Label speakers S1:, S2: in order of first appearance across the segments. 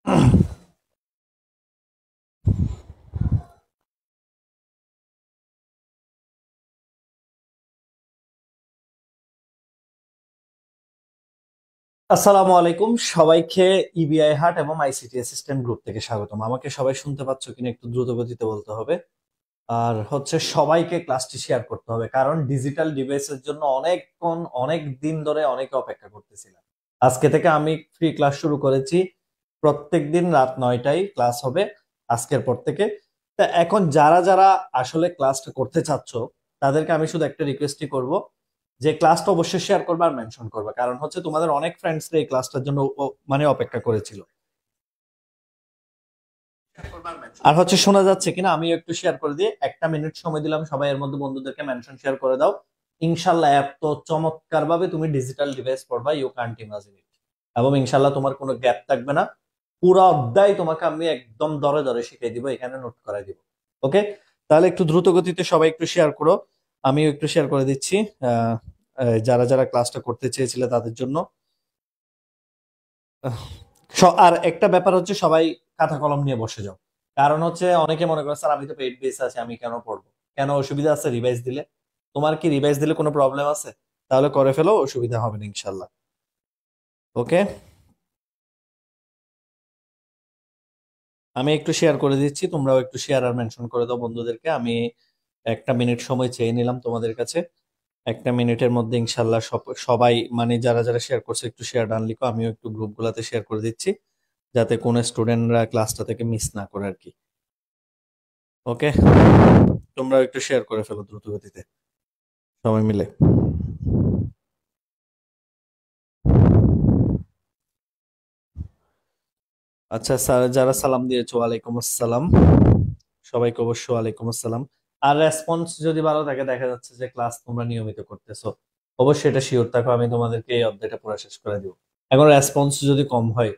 S1: আসসালামু আলাইকুম সবাইকে। ইবিআই হাট এবং আইসিটি অ্যাসিস্ট্যান্ট গ্রুপ থেকে স্বাগতম। আমাকে সবাই শুনতে পাচ্ছ কিনা একটু দ্রুত গতিতে বলতে হবে। আর হচ্ছে সবাইকে ক্লাসটি শেয়ার করতে হবে, কারণ ডিজিটাল ডিভাইসের জন্য অনেক দিন ধরে অনেকে অপেক্ষা করতেছিলাম। আজকে থেকে আমি ফ্রি ক্লাস শুরু করেছি। প্রত্যেকদিন রাত 9টায় ক্লাস হবে আজকের পর থেকে। তা এখন যারা যারা আসলে ক্লাসটা করতে চাচ্ছ, তাদেরকে আমি শুধু একটা রিকোয়েস্টই করব, যে ক্লাসটা অবশ্যই শেয়ার করবে আর মেনশন করবে, কারণ হচ্ছে তোমাদের অনেক ফ্রেন্ডস এই ক্লাসটার জন্য মানে অপেক্ষা করেছিল। আর হচ্ছে শোনা যাচ্ছে কিনা আমি একটু শেয়ার করে দিই, 1 মিনিট সময় দিলাম, সবাই এর মধ্যে বন্ধুদেরকে মেনশন শেয়ার করে দাও। ইনশাল্লাহ এত চমৎকার ভাবে তুমি ডিজিটাল ডিভাইস পড়বা, ইউ কান্ট ইমাজিন ইট। এবং ইনশাল্লাহ তোমার কোনো গ্যাপ থাকবে না। পুরো অধ্যায় তোমাকে আমি একদম দরে দরে শিখিয়ে দিব, এখানে নোট করাই দিব। ওকে, তাহলে একটু দ্রুত গতিতে সবাই একটু শেয়ার করো। আমিও একটু শেয়ার করে দিচ্ছি। আহ যারা যারা ক্লাসটা করতে চেয়েছিলে তাদের জন্য। আর একটা ব্যাপার হচ্ছে, সবাই খাতা কলম নিয়ে বসে যাও। কারণ হচ্ছে অনেকে মনে করে, স্যার আমি তো পেইড বেস আছে, আমি কেন পড়বো? কেন অসুবিধা আছে রিভাইজ দিলে? তোমার কি রিভাইজ দিলে কোনো প্রবলেম আছে? তাহলে করে ফেলো, অসুবিধা হবে না ইনশাল্লাহ। ওকে, আমি একটু শেয়ার করে দিচ্ছি, তোমরাও একটু শেয়ার আর মেনশন করে দাও বন্ধুদেরকে। আমি 1 মিনিট সময় চেয়ে নিলাম তোমাদের কাছে। 1 মিনিটের মধ্যে ইনশাল্লাহ সবাই মানে যারা যারা শেয়ার করছে একটু শেয়ার ডান লিখো, আমিও একটু গ্রুপ গুলাতে শেয়ার করে দিচ্ছি, যাতে কোনো স্টুডেন্টরা ক্লাসটা থেকে মিস না করে আর কি। ওকে, তোমরা একটু শেয়ার করে ফেলো দ্রুত গতিতে সবাই মিলে। আচ্ছা স্যার, যারা সালাম দিয়েছো ওয়ালাইকুম আসসালাম, সবাইকে অবশ্য ওয়ালাইকুম আসসালাম। আর রেসপন্স যদি ভালো থাকে, দেখা যাচ্ছে যে ক্লাস তোমরা নিয়মিত করতেছো, অবশ্যই এটা শিওর থাকো, আমি তোমাদেরকে এই অধ্যায়টা পুরো শেষ করে দিব। এখন রেসপন্স যদি কম হয়,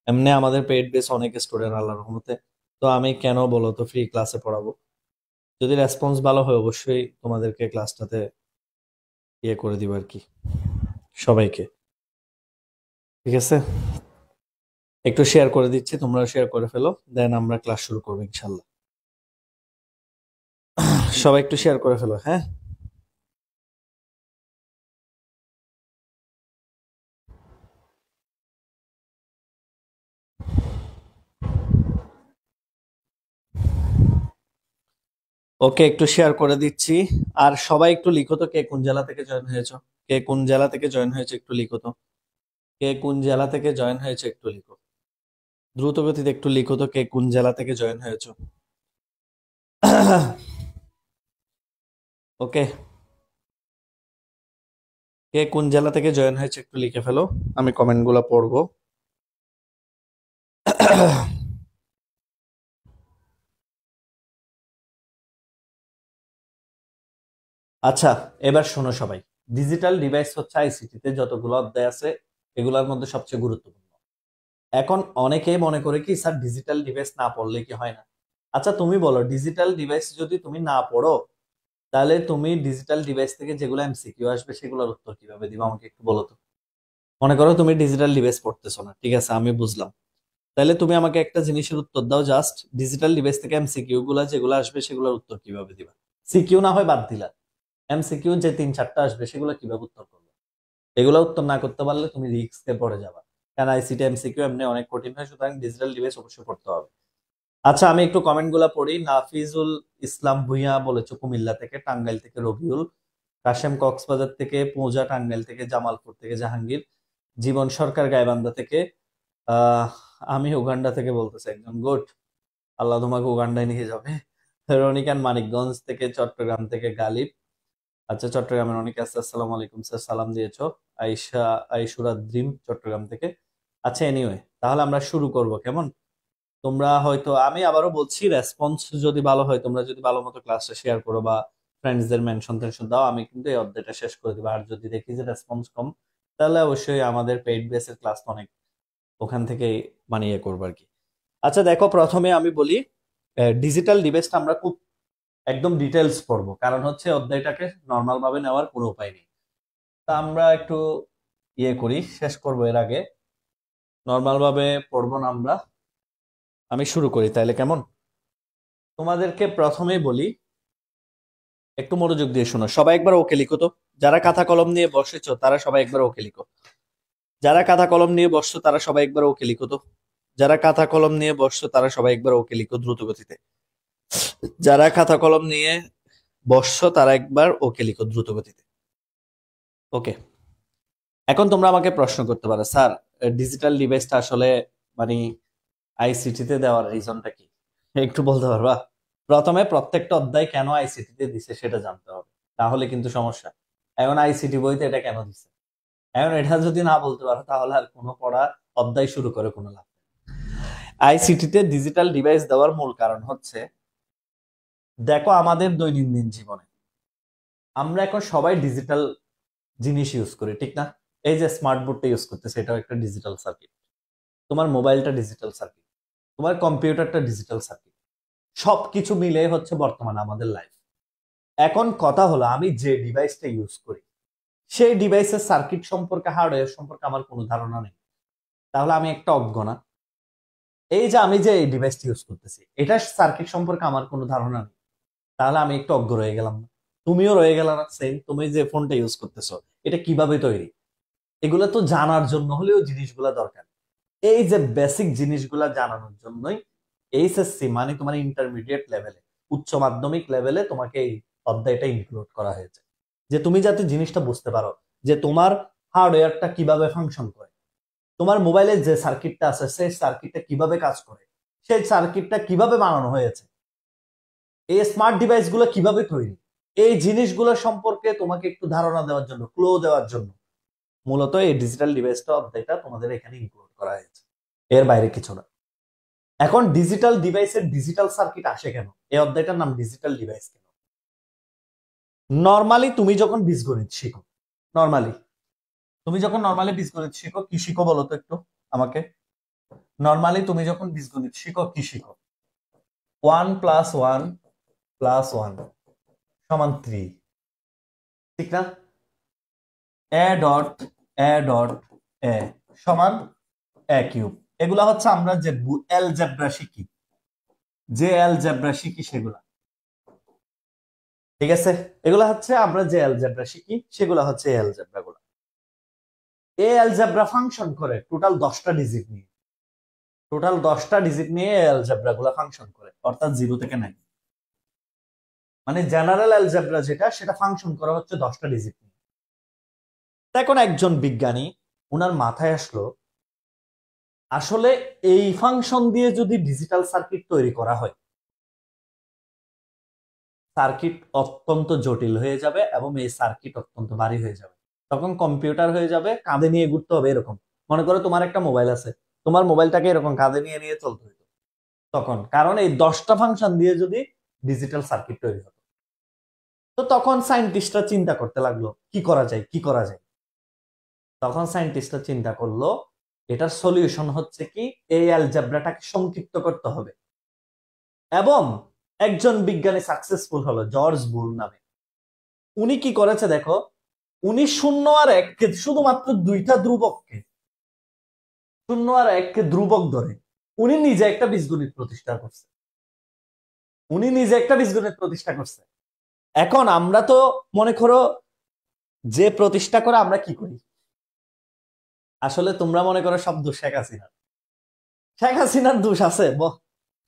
S1: এমনি আমাদের পেইড বেস অনেক স্টুডেন্ট আল্লাহর রহমতে, তো আমি কেন বলো তো ফ্রি ক্লাসে পড়াবো? যদি রেসপন্স ভালো হয় অবশ্যই তোমাদেরকে ক্লাসটাতে ইয়ে করে দিব আর কি, সবাইকে। ঠিক আছে, একটু শেয়ার করে দিচ্ছি, তোমরা শেয়ার করে ফেলো, দেন আমরা ক্লাস শুরু করবো ইনশাল্লাহ। সবাই একটু শেয়ার করে ফেলো, হ্যাঁ। ওকে, একটু শেয়ার করে দিচ্ছি। আর সবাই একটু লিখো তো, কে কোন জেলা থেকে জয়েন হয়েছো। কে কোন জেলা থেকে জয়েন হয়েছে একটু লিখো তো। কে কোন জেলা থেকে জয়েন হয়েছে একটু লিখো। দ্রুত গতিতে একটু লিখো তো, কে কোন জেলা থেকে জয়েন হয়েছো। ওকে, কে কোন জেলা থেকে জয়েন হয়েছে একটু লিখে ফেলো, আমি কমেন্ট গুলা পড়বো। আচ্ছা, এবার শোনো সবাই। ডিজিটাল ডিভাইস হচ্ছে আইসিটি তে যতগুলো অধ্যায় আছে, এগুলোর মধ্যে সবচেয়ে গুরুত্বপূর্ণ। এখন অনেকেই মনে করে কি, স্যার ডিজিটাল ডিভাইস না পড়লে কি হয় না? আচ্ছা তুমি বলো, ডিজিটাল ডিভাইস যদি তুমি না পড়ো, তাহলে তুমি ডিজিটাল ডিভাইস থেকে যেগুলো এমসিকিউ আসবে সেগুলোর উত্তর কিভাবে দিবে আমাকে একটু বলো তো। মনে করো তুমি ডিজিটাল ডিভাইস পড়তেছো না, ঠিক আছে আমি বুঝলাম। তাহলে তুমি আমাকে একটা জিনিসের উত্তর দাও, জাস্ট ডিজিটাল ডিভাইস থেকে এমসিকিউ গুলা যেগুলো আসবে সেগুলোর উত্তর কিভাবে দিবা? সিকিউ না হয় বাদ দিলা, এমসিকিউ যে 3-4টা আসবে সেগুলো কিভাবে উত্তর করবে? এগুলো উত্তর না করতে পারলে তুমি রিস্কে পড়ে যাবা, কারণ আইসিটি এমসিকিউ এমনি অনেক কঠিন হয়, সুতরাং ডিজিটাল ডিভাইস অবশ্যই পড়তে হবে। আচ্ছা আমি একটু কমেন্ট গুলা পড়ি। নাফিজুল ইসলাম ভুঁইয়া বলেছো কুমিল্লা থেকে, টাঙ্গাইল থেকে রবিউল, কাশেম কক্সবাজার থেকে, পূজা টাঙ্গাইল থেকে, জামালপুর থেকে জাহাঙ্গীর, জীবন সরকার গাইবান্ধা থেকে, আহ আমি উগান্ডা থেকে বলতেছি একজন, গুড, আল্লাহ তোমাকে উগান্ডায় নিয়ে যাবে। রনিকান মানিকগঞ্জ থেকে, চট্টগ্রাম থেকে গালিব। আচ্ছা চট্টগ্রামের অনেকে আছে, আসসালামু আলাইকুম স্যার, সালাম দিয়েছো। আইসা আইসুরা ড্রিম চট্টগ্রাম থেকে। আচ্ছা এনিওয়ে, তাহলে আমরা শুরু করব কেমন? তোমরা হয়তো, আমি আবারও বলছি, রেসপন্স যদি ভালো হয়, তোমরা যদি ভালো মতো ক্লাসটা শেয়ার করো বা ফ্রেন্ডসদের মেনশন টেনশন দাও, আমি কিন্তু এই অধ্যায়টা শেষ করে দিবো। আর যদি দেখি যে রেসপন্স কম, তাহলে অবশ্যই আমাদের পেইড বেসের ক্লাস অনেক, ওখান থেকে মানে ইয়ে করবো আর কি। আচ্ছা দেখো, প্রথমে আমি বলি, ডিজিটাল ডিভাইসটা আমরা খুব একদম ডিটেলস পড়বো, কারণ হচ্ছে অধ্যায়টাকে নর্মাল ভাবে নেওয়ার কোনো উপায় নেই। তা আমরা একটু ইয়ে করি, শেষ করবো এর আগে নর্মাল ভাবে পড়বো না আমরা। আমি শুরু করি তাইলে, কেমন? তোমাদেরকে প্রথমেই বলি, একটু মনোযোগ দিয়ে শোনো। সবাই একবার ওকে লিখো তো। যারা খাতা কলম নিয়ে বসেছো তারা সবাই একবার ওকে লিখো। যারা খাতা কলম নিয়ে বসছো তারা সবাই একবার ওকে লিখো তো। যারা খাতা কলম নিয়ে বসছো তারা সবাই একবার ওকে লিখো দ্রুত গতিতে। যারা খাতা কলম নিয়ে বসছো তারা একবার ওকে লিখো দ্রুত গতিতে। ওকে। এখন তোমরা আমাকে প্রশ্ন করতে পারো, স্যার ডিজিটাল ডিভাইসটা আসলে মানে আইসিটি তে দেওয়ার রিজনটা কি? একটু বলতে পারবা? প্রথমে প্রত্যেকটা অধ্যায় কেন আইসিটি তে দিছে সেটা জানতে হবে, তাহলে কিন্তু সমস্যা। এখন আইসিটি বইতে এটা কেন দিছে, এখন এটা যদি না বলতে পারো তাহলে আর কোনো পড়া অধ্যায় শুরু করে কোনো লাভ নেই। আইসিটি তে ডিজিটাল ডিভাইস দেওয়ার মূল কারণ হচ্ছে, দেখো আমাদের দৈনন্দিন জীবনে আমরা এখন সবাই ডিজিটাল জিনিস ইউজ করি, ঠিক না? এই যে স্মার্ট বোর্ডটা ইউজ করতেছে এটাও একটা ডিজিটাল সার্কিট, তোমার মোবাইলটা ডিজিটাল সার্কিট, তোমার কম্পিউটারটা ডিজিটাল সার্কিট, সবকিছু মিলে হচ্ছে বর্তমানে আমাদের লাইফ। এখন কথা হলো, আমি যে ডিভাইসটা ইউজ করি সেই ডিভাইসের সার্কিট সম্পর্কে, হার্ডওয়্যার সম্পর্কে আমার কোনো ধারণা নেই, তাহলে আমি একটা অজ্ঞ না? এই যে আমি যে এই ডিভাইসটা ইউজ করতেছি এটার সার্কিট সম্পর্কে আমার কোনো ধারণা নেই, তাহলে আমি একটু অজ্ঞ রয়ে গেলাম না? তুমিও রয়ে গেল না সেম? তুমি যে ফোনটা ইউজ করতেছো এটা কিভাবে তৈরি, এগুলো তো জানার জন্য হলেও জিনিসগুলা দরকার। এই যে বেসিক জিনিসগুলা জানানোর জন্যই এইচএসসি মানে তোমার ইন্টারমিডিয়েট লেভেলে, উচ্চ মাধ্যমিক লেভেলে তোমাকে এই অধ্যায়টা ইনক্লুড করা হয়েছে, যে তুমি যাতে জিনিসটা বুঝতে পারো যে তোমার হার্ডওয়্যারটা কিভাবে ফাংশন করে, তোমার মোবাইলে যে সার্কিটটা আছে সেই সার্কিটটা কিভাবে কাজ করে, সেই সার্কিটটা কিভাবে বানানো হয়েছে, এই স্মার্ট ডিভাইস গুলো কিভাবে তৈরি, এই জিনিসগুলো সম্পর্কে তোমাকে একটু ধারণা দেওয়ার জন্য, ক্লো দেওয়ার জন্য মূলত এই ডিজিটাল ডিভাইসটা অধ্যায়টা তোমাদের এখানে ইনক্লুড করা হয়েছে, এর বাইরে কিছু না। এখন ডিজিটাল ডিভাইসের ডিজিটাল সার্কিট আসে কেন, এই অধ্যায়টার নাম ডিজিটাল ডিভাইস কেন? নর্মালি তুমি যখন বীজগণিত শিখো, নর্মালি তুমি যখন নর্মালি বীজগণিত শিখো কি শিখো বলো তো একটু আমাকে? নর্মালি তুমি যখন বীজগণিত শিখো কি শিখো? 1+1+1 = 3, ঠিক না? A dot A dot A সমান এ কিউব। এগুলা হচ্ছে আমরা যে অ্যালজেব্রা শিখি, যে অ্যালজেব্রা শিখি সেগুলা, ঠিক আছে? এগুলা হচ্ছে আমরা যে অ্যালজেব্রা শিখি সেগুলা হচ্ছে এই অ্যালজেব্রা গুলা। এই অ্যালজেব্রা ফাংশন করে টোটাল 10টা ডিজিট নিয়ে, টোটাল 10টা ডিজিট নিয়ে এই অ্যালজেব্রা গুলা ফাংশন করে, অর্থাৎ 0 থেকে 9। মানে জেনারেল অ্যালজেব্রা যেটা সেটা ফাংশন করা হচ্ছে 10টা ডিজিট নিয়ে। এখন একজন বিজ্ঞানী, ওনার মাথায় আসলো আসলে এই ফাংশন দিয়ে যদি ডিজিটাল সার্কিট তৈরি করা হয়, সার্কিট অত্যন্ত জটিল হয়ে যাবে এবং এই সার্কিট অত্যন্ত ভারী হয়ে যাবে। তখন কম্পিউটার হয়ে যাবে, কাঁধে নিয়ে ঘুরতে হবে এরকম। মনে করো তোমার একটা মোবাইল আছে, তোমার মোবাইলটাকে এরকম কাঁধে নিয়ে নিয়ে চলতে হতো তখন, কারণ এই 10টা ফাংশন দিয়ে যদি ডিজিটাল সার্কিট তৈরি হতো। তো তখন সায়েন্টিস্টরা চিন্তা করতে লাগলো কি করা যায়, কি করা যায়। তখন সায়েন্টিস্টরা চিন্তা করলো এটার সলিউশন হচ্ছে কি, এই অ্যালজেব্রাটাকে সংক্ষিপ্ত করতে হবে। এবং একজন বিজ্ঞানী সাকসেসফুল হলো, জর্জ বুল নামে। উনি কি করেছে দেখো, উনি 0 আর 1কে, শুধুমাত্র দুইটা ধ্রুবককে, 0 আর 1কে ধ্রুবক ধরে উনি নিজে একটা বীজগণিত প্রতিষ্ঠা করছে। উনি নিজে একটা বীজগণিত প্রতিষ্ঠা করছে। এখন আমরা তো মনে করো যে প্রতিষ্ঠা করে আমরা কি করি, আসলে তোমরা মনে করো সব দোষ শেখ হাসিনার। শেখ হাসিনার দোষ আছে,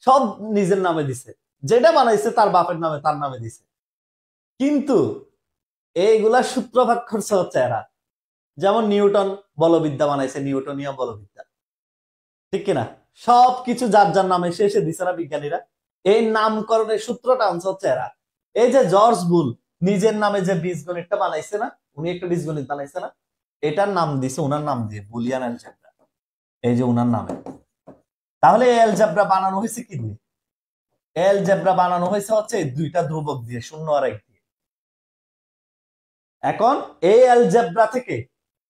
S1: সব নিজের নামে দিছে, যেটা বানাইছে তার বাপের নামে, তার নামে দিছে। কিন্তু এইগুলা সূত্রপাত করছে হচ্ছে এরা। যেমন নিউটন বলবিদ্যা বানাইছে, নিউটনীয় বলবিদ্যা, ঠিক কিনা? সবকিছু যার যার নামে শেষে দিছে না বিজ্ঞানীরা। এই নামকরণের সূত্রটা আনছে হচ্ছে এরা। এই যে জর্জ বুল নিজের নামে যে বীজগণিতটা বানাইছে না, উনি একটা বীজগণিত বানাইছে না, এটার নাম দিছে উনার নাম দিয়ে, বুলিয়ান অ্যালজেব্রা, এই যে উনার নামে। তাহলে এই অ্যালজেব্রা বানানো হয়েছে কি দিয়ে? অ্যালজেব্রা বানানো হয়েছে হচ্ছে দুইটা ধ্রুবক দিয়ে, 0 আর 1 দিয়ে। এখন এই অ্যালজেব্রা থেকে,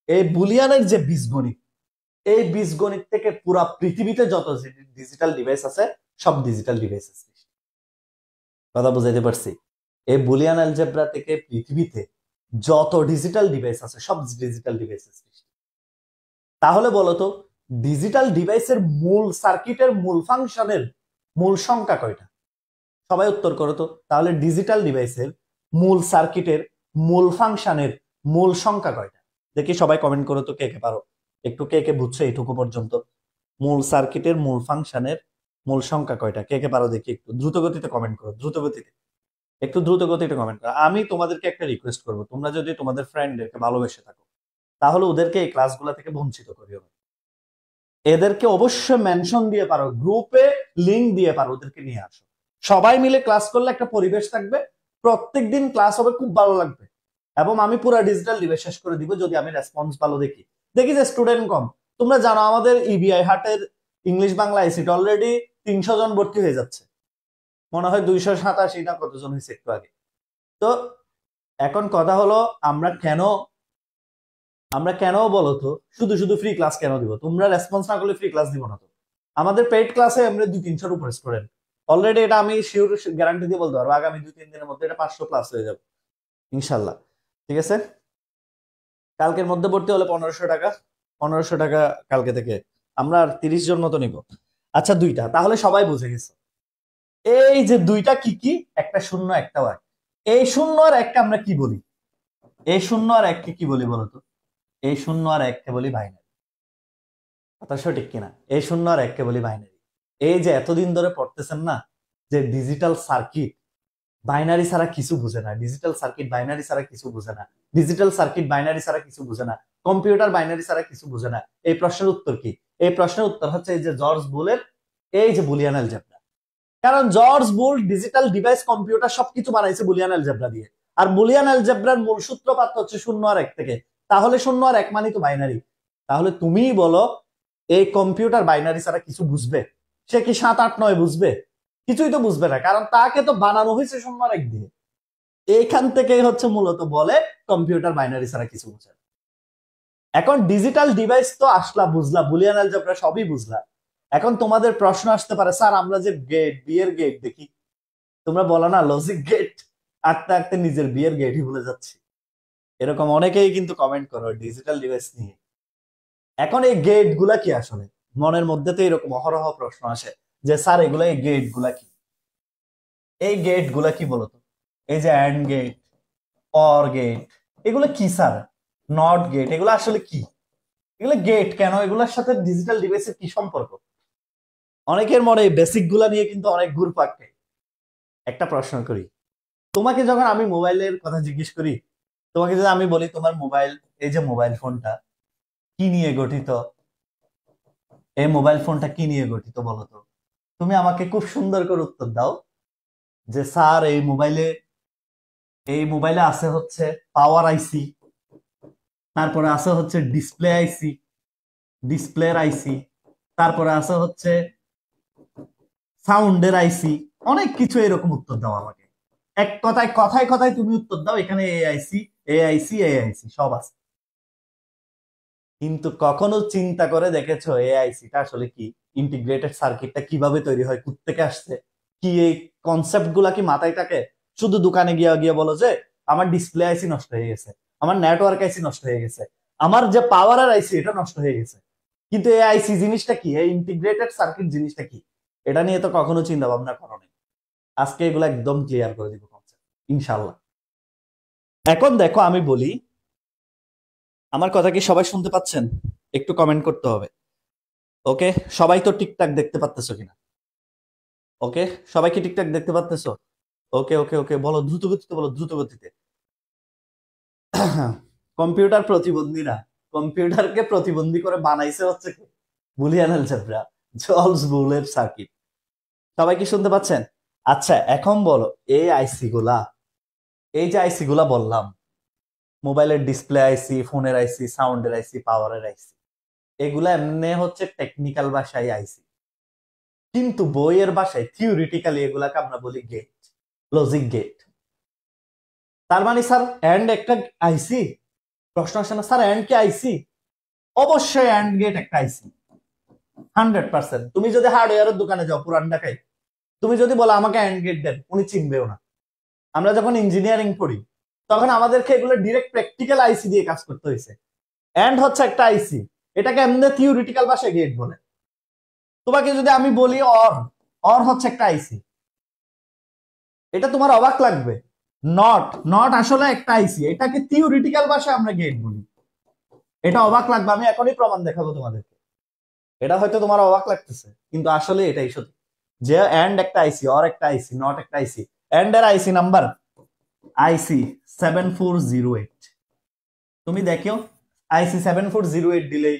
S1: এই বুলিয়ানের যে বীজগণিত, এই বীজগণিত থেকে পুরা পৃথিবীতে যত ডিজিটাল ডিভাইস আছে সব ডিজিটাল ডিভাইস আছে। কথা বুঝাইতে পারছি? এই বুলিয়ান অ্যালজেব্রা থেকে পৃথিবীতে যত ডিজিটাল ডিভাইস আছে সব ডিজিটাল ডিভাইস। তাহলে বলতো ডিজিটাল ডিভাইসের মূল সার্কিটের মূল ফাংশনের মূল সংখ্যা কয়টা? সবাই উত্তর করো তো। তাহলে ডিজিটাল ডিভাইসের মূল সার্কিটের মূল ফাংশনের মূল সংখ্যা কয়টা? দেখি সবাই কমেন্ট করো তো, কে কে পারো, একটু কে কে বুঝছো এইটুকু পর্যন্ত। মূল সার্কিটের মূল ফাংশনের মূল সংখ্যা কয়টা? কে কে পারো দেখি, একটু দ্রুত গতিতে কমেন্ট করো, দ্রুত গতিতে, একটু দ্রুত গতিতে কমেন্ট করো। আমি তোমাদেরকে একটা রিকোয়েস্ট করবো, তোমরা যদি তোমাদের ফ্রেন্ডদেরকে ভালোবেসে থাকো তাহলে ওদেরকে এই ক্লাসগুলো থেকে বঞ্চিত করিও না। এদেরকে অবশ্যই মেনশন দিয়ে পারো, গ্রুপে লিংক দিয়ে পারো, ওদেরকে নিয়ে আসো। সবাই মিলে ক্লাস করলে একটা পরিবেশ থাকবে, প্রত্যেকদিন ক্লাস হবে, খুব ভালো লাগবে। এবং আমি পুরো ডিজিটাল ডিভাইস শেষ করে দিব যদি আমি রেসপন্স ভালো দেখি। দেখি যে স্টুডেন্ট কম। তোমরা জানো আমাদের ইবিআই হাটের ইংলিশ বাংলা আইসিটি অলরেডি 300 জন ভর্তি হয়ে যাচ্ছে, মনে হয় 287 না কতজন হয়েছে একটু আগে। তো এখন কথা হলো, আমরা কেন বলো তো শুধু শুধু ফ্রি ক্লাস কেন দিব? তোমরা রেসপন্স না করলে ফ্রি ক্লাস দিব না তো। আমাদের পেইড ক্লাসে আমরা 200-300 উপর স্টুডেন্ট অলরেডি, এটা আমি শিওর গ্যারান্টি দিয়ে বলতে পারবো, আগামী 2-3 দিনের মধ্যে এটা 500 প্লাস হয়ে যাবে ইনশাল্লাহ। ঠিক আছে, কালকের মধ্যে ভর্তি হলে 1500 টাকা, 1500 টাকা কালকে থেকে আমরা আর 30 জন মতো নিব। আচ্ছা, দুইটা, তাহলে সবাই বুঝে গেছে। এই যে দুইটা কি কি, একটা শূন্য একটা এক। এই শূন্য আর একটা আমরা কি বলি? এই শূন্য আর এককে কি বলি বলতো? এই শূন্য আর এককে বলি বাইনারি। কথা সঠিক কিনা? এই শূন্য আর এককে বলি বাইনারি। এই যে এতদিন ধরে পড়তেছেন না যে ডিজিটাল সার্কিট বাইনারি ছাড়া কিছু বুঝে না, ডিজিটাল সার্কিট বাইনারি ছাড়া কিছু বুঝে না, ডিজিটাল সার্কিট বাইনারি ছাড়া কিছু বুঝে না, কম্পিউটার বাইনারি ছাড়া কিছু বুঝে না। এই প্রশ্নের উত্তর কি? এই প্রশ্নের উত্তর হচ্ছে এই যে জর্জ বুলের এই যে বুলিয়ান অ্যালজেব্রা। কারণ জর্জ বুল ডিজিটাল ডিভাইস কম্পিউটার সবকিছু বানাইছে বুলিয়ান অ্যালজেব্রা দিয়ে। আর বুলিয়ান অ্যালজেব্রার মূল সূত্রপাত হচ্ছে শূন্য আর এক থেকে। তাহলে শূন্য আর এক মানে তো বাইনারি। তাহলে তুমিই বলো, এই কম্পিউটার বাইনারি ছাড়া কিছু বুঝবে? সে কি 7, 8, 9 বুঝবে? কিছুই তো বুঝবে না, কারণ তাকে তো বানানো হয়েছে শূন্য আর এক দিয়ে। এইখান থেকে হচ্ছে মূলত বলে কম্পিউটার বাইনারি ছাড়া কিছু বুঝে না। এখন ডিজিটাল ডিভাইস তো আসলা, বুঝলা, বুলিয়ান অ্যালজেব্রা সবই বুঝলা। এখন তোমাদের প্রশ্ন আসতে পারে, স্যার আমরা যে গেট, বিয়ের গেট দেখি, তোমরা বলো না লজিক গেট, আঁকতে আঁকতে নিজের বিয়ের গেটই ভুলে যাচ্ছি। এরকম অনেকেই কিন্তু কমেন্ট করো ডিজিটাল ডিভাইস নিয়ে। এখন এই গেট গুলা কি আসলে? মনের মধ্যে তো এরকম অহরহ প্রশ্ন আসে যে স্যার এগুলা, এই গেট গুলা কি? এই গেট গুলা কি বলতো? এই যে অ্যান্ড গেট, অর গেট, এগুলো কি স্যার? নট গেট, এগুলো আসলে কি? এগুলো গেট কেন? এগুলোর সাথে ডিজিটাল ডিভাইসের কি সম্পর্ক? অনেকের মনে বেসিক গুলা নিয়ে কিন্তু অনেক ঘুরপাক খায়। একটা প্রশ্ন করি, তোমাকে যখন আমি মোবাইলের কথা জিজ্ঞেস করি, তোমাকে যদি আমি বলি তোমার মোবাইল, এই যে মোবাইল ফোনটা কি নিয়ে গঠিত, এই মোবাইল ফোনটা কি নিয়ে গঠিত বলো তো? তুমি আমাকে খুব সুন্দর করে উত্তর দাও যে স্যার এই মোবাইলে আছে হচ্ছে পাওয়ার আইসি, তারপরে আছে হচ্ছে ডিসপ্লে আইসি, ডিসপ্লের আইসি, তারপরে আছে হচ্ছে সাউন্ডের আইসি, অনেক কিছু। এরকম উত্তর দাও আমাকে, এক কথায় কথায় কথায় তুমি উত্তর দাও, এখানে এআইসি এআইসি এআইসি সব আছে। কিন্তু কখনো চিন্তা করে দেখেছো এআইসিটা আসলে কি? ইন্টিগ্রেটেড সার্কিটটা কিভাবে তৈরি হয়, কোত্থেকে আসছে, কি এই কনসেপ্ট গুলা কি মাথায় থাকে? শুধু দোকানে গিয়ে গিয়ে বলো যে আমার ডিসপ্লে আইসি নষ্ট হয়ে গেছে, আমার নেটওয়ার্ক আইসি নষ্ট হয়ে গেছে, আমার যে পাওয়ারের আইসি এটা নষ্ট হয়ে গেছে। কিন্তু এই আইসি জিনিসটা কি, এই ইন্টিগ্রেটেড সার্কিট জিনিসটা কি, এটা নিয়ে তো কখনো চিন্তা ভাবনা করো নাই। আজকে এগুলো একদম ক্লিয়ার করে দিব কনসেপ্ট ইনশাল্লাহ। এখন দেখো আমি বলি, আমার কথা কি সবাই শুনতে পাচ্ছেন? একটু কমেন্ট করতে হবে। ওকে, সবাই তো টিকটাক দেখতে পাচ্তেছো কিনা? ওকে, সবাই কি টিকটাক দেখতে পাচ্তেছো? ওকে ওকে ওকে, বলো দ্রুত গতিতে, বলো দ্রুত গতিতে। কম্পিউটার প্রতিবন্ধীরা, কম্পিউটারকে প্রতিবন্ধী করে বানাইছে হচ্ছে কি? বুলিয়ান অ্যালজেব্রা, জর্জ বুলের সার্কিট। সবাই কি শুনতে পাচ্ছেন? আচ্ছা এখন বলো, এই আইসি গুলা, এই যে আইসি গুলা বললাম, মোবাইলের ডিসপ্লে আইসি, ফোনের আইসি, সাউন্ডের আইসি, পাওয়ারের আইসি, এগুলা এমনি হচ্ছে টেকনিক্যাল ভাষায় আইসি। কিন্তু বইয়ের ভাষায় থিওরিটিক্যালি এগুলাকে আমরা বলি গেট, লজিক গেট। তার মানে স্যার অ্যান্ড একটা আইসি? প্রশ্ন আসে না স্যার অ্যান্ড কি আইসি? অবশ্যই অ্যান্ড গেট একটা আইসি, 100%। তুমি যদি হার্ডওয়্যারের দোকানে যাও পুরান ঢাকায়, তুমি যদি বলো আমাকে অ্যান্ড গেট দেন, উনি চিনবেও না। আমরা যখন ইঞ্জিনিয়ারিং পড়ি তখন আমাদেরকে এগুলো ডিরেক্ট প্র্যাকটিক্যাল আইসি দিয়ে কাজ করতে হয়েছে। অ্যান্ড হচ্ছে একটা আইসি, এটাকে এমনি থিওরিটিক্যাল ভাষায় গেট বলে। তোমাকে যদি আমি বলি অর, অর হচ্ছে একটা আইসি, এটা তোমার অবাক লাগবে। নট, নট আসলে একটা আইসি, এটাকে থিওরিটিক্যাল ভাষায় আমরা গেট বলি। এটা অবাক লাগবে, আমি এখনই প্রমাণ দেখাবো তোমাদেরকে। এটা হয়তো তোমার অবাক লাগতেছে, কিন্তু আসলে এটাই সত্যি যে এন্ড একটা আইসি, অর একটা আইসি, নট একটা আইসি। এন্ড এর আইসি নাম্বার আইসি 7408। তুমি দেখো আইসি 7408 দিলেই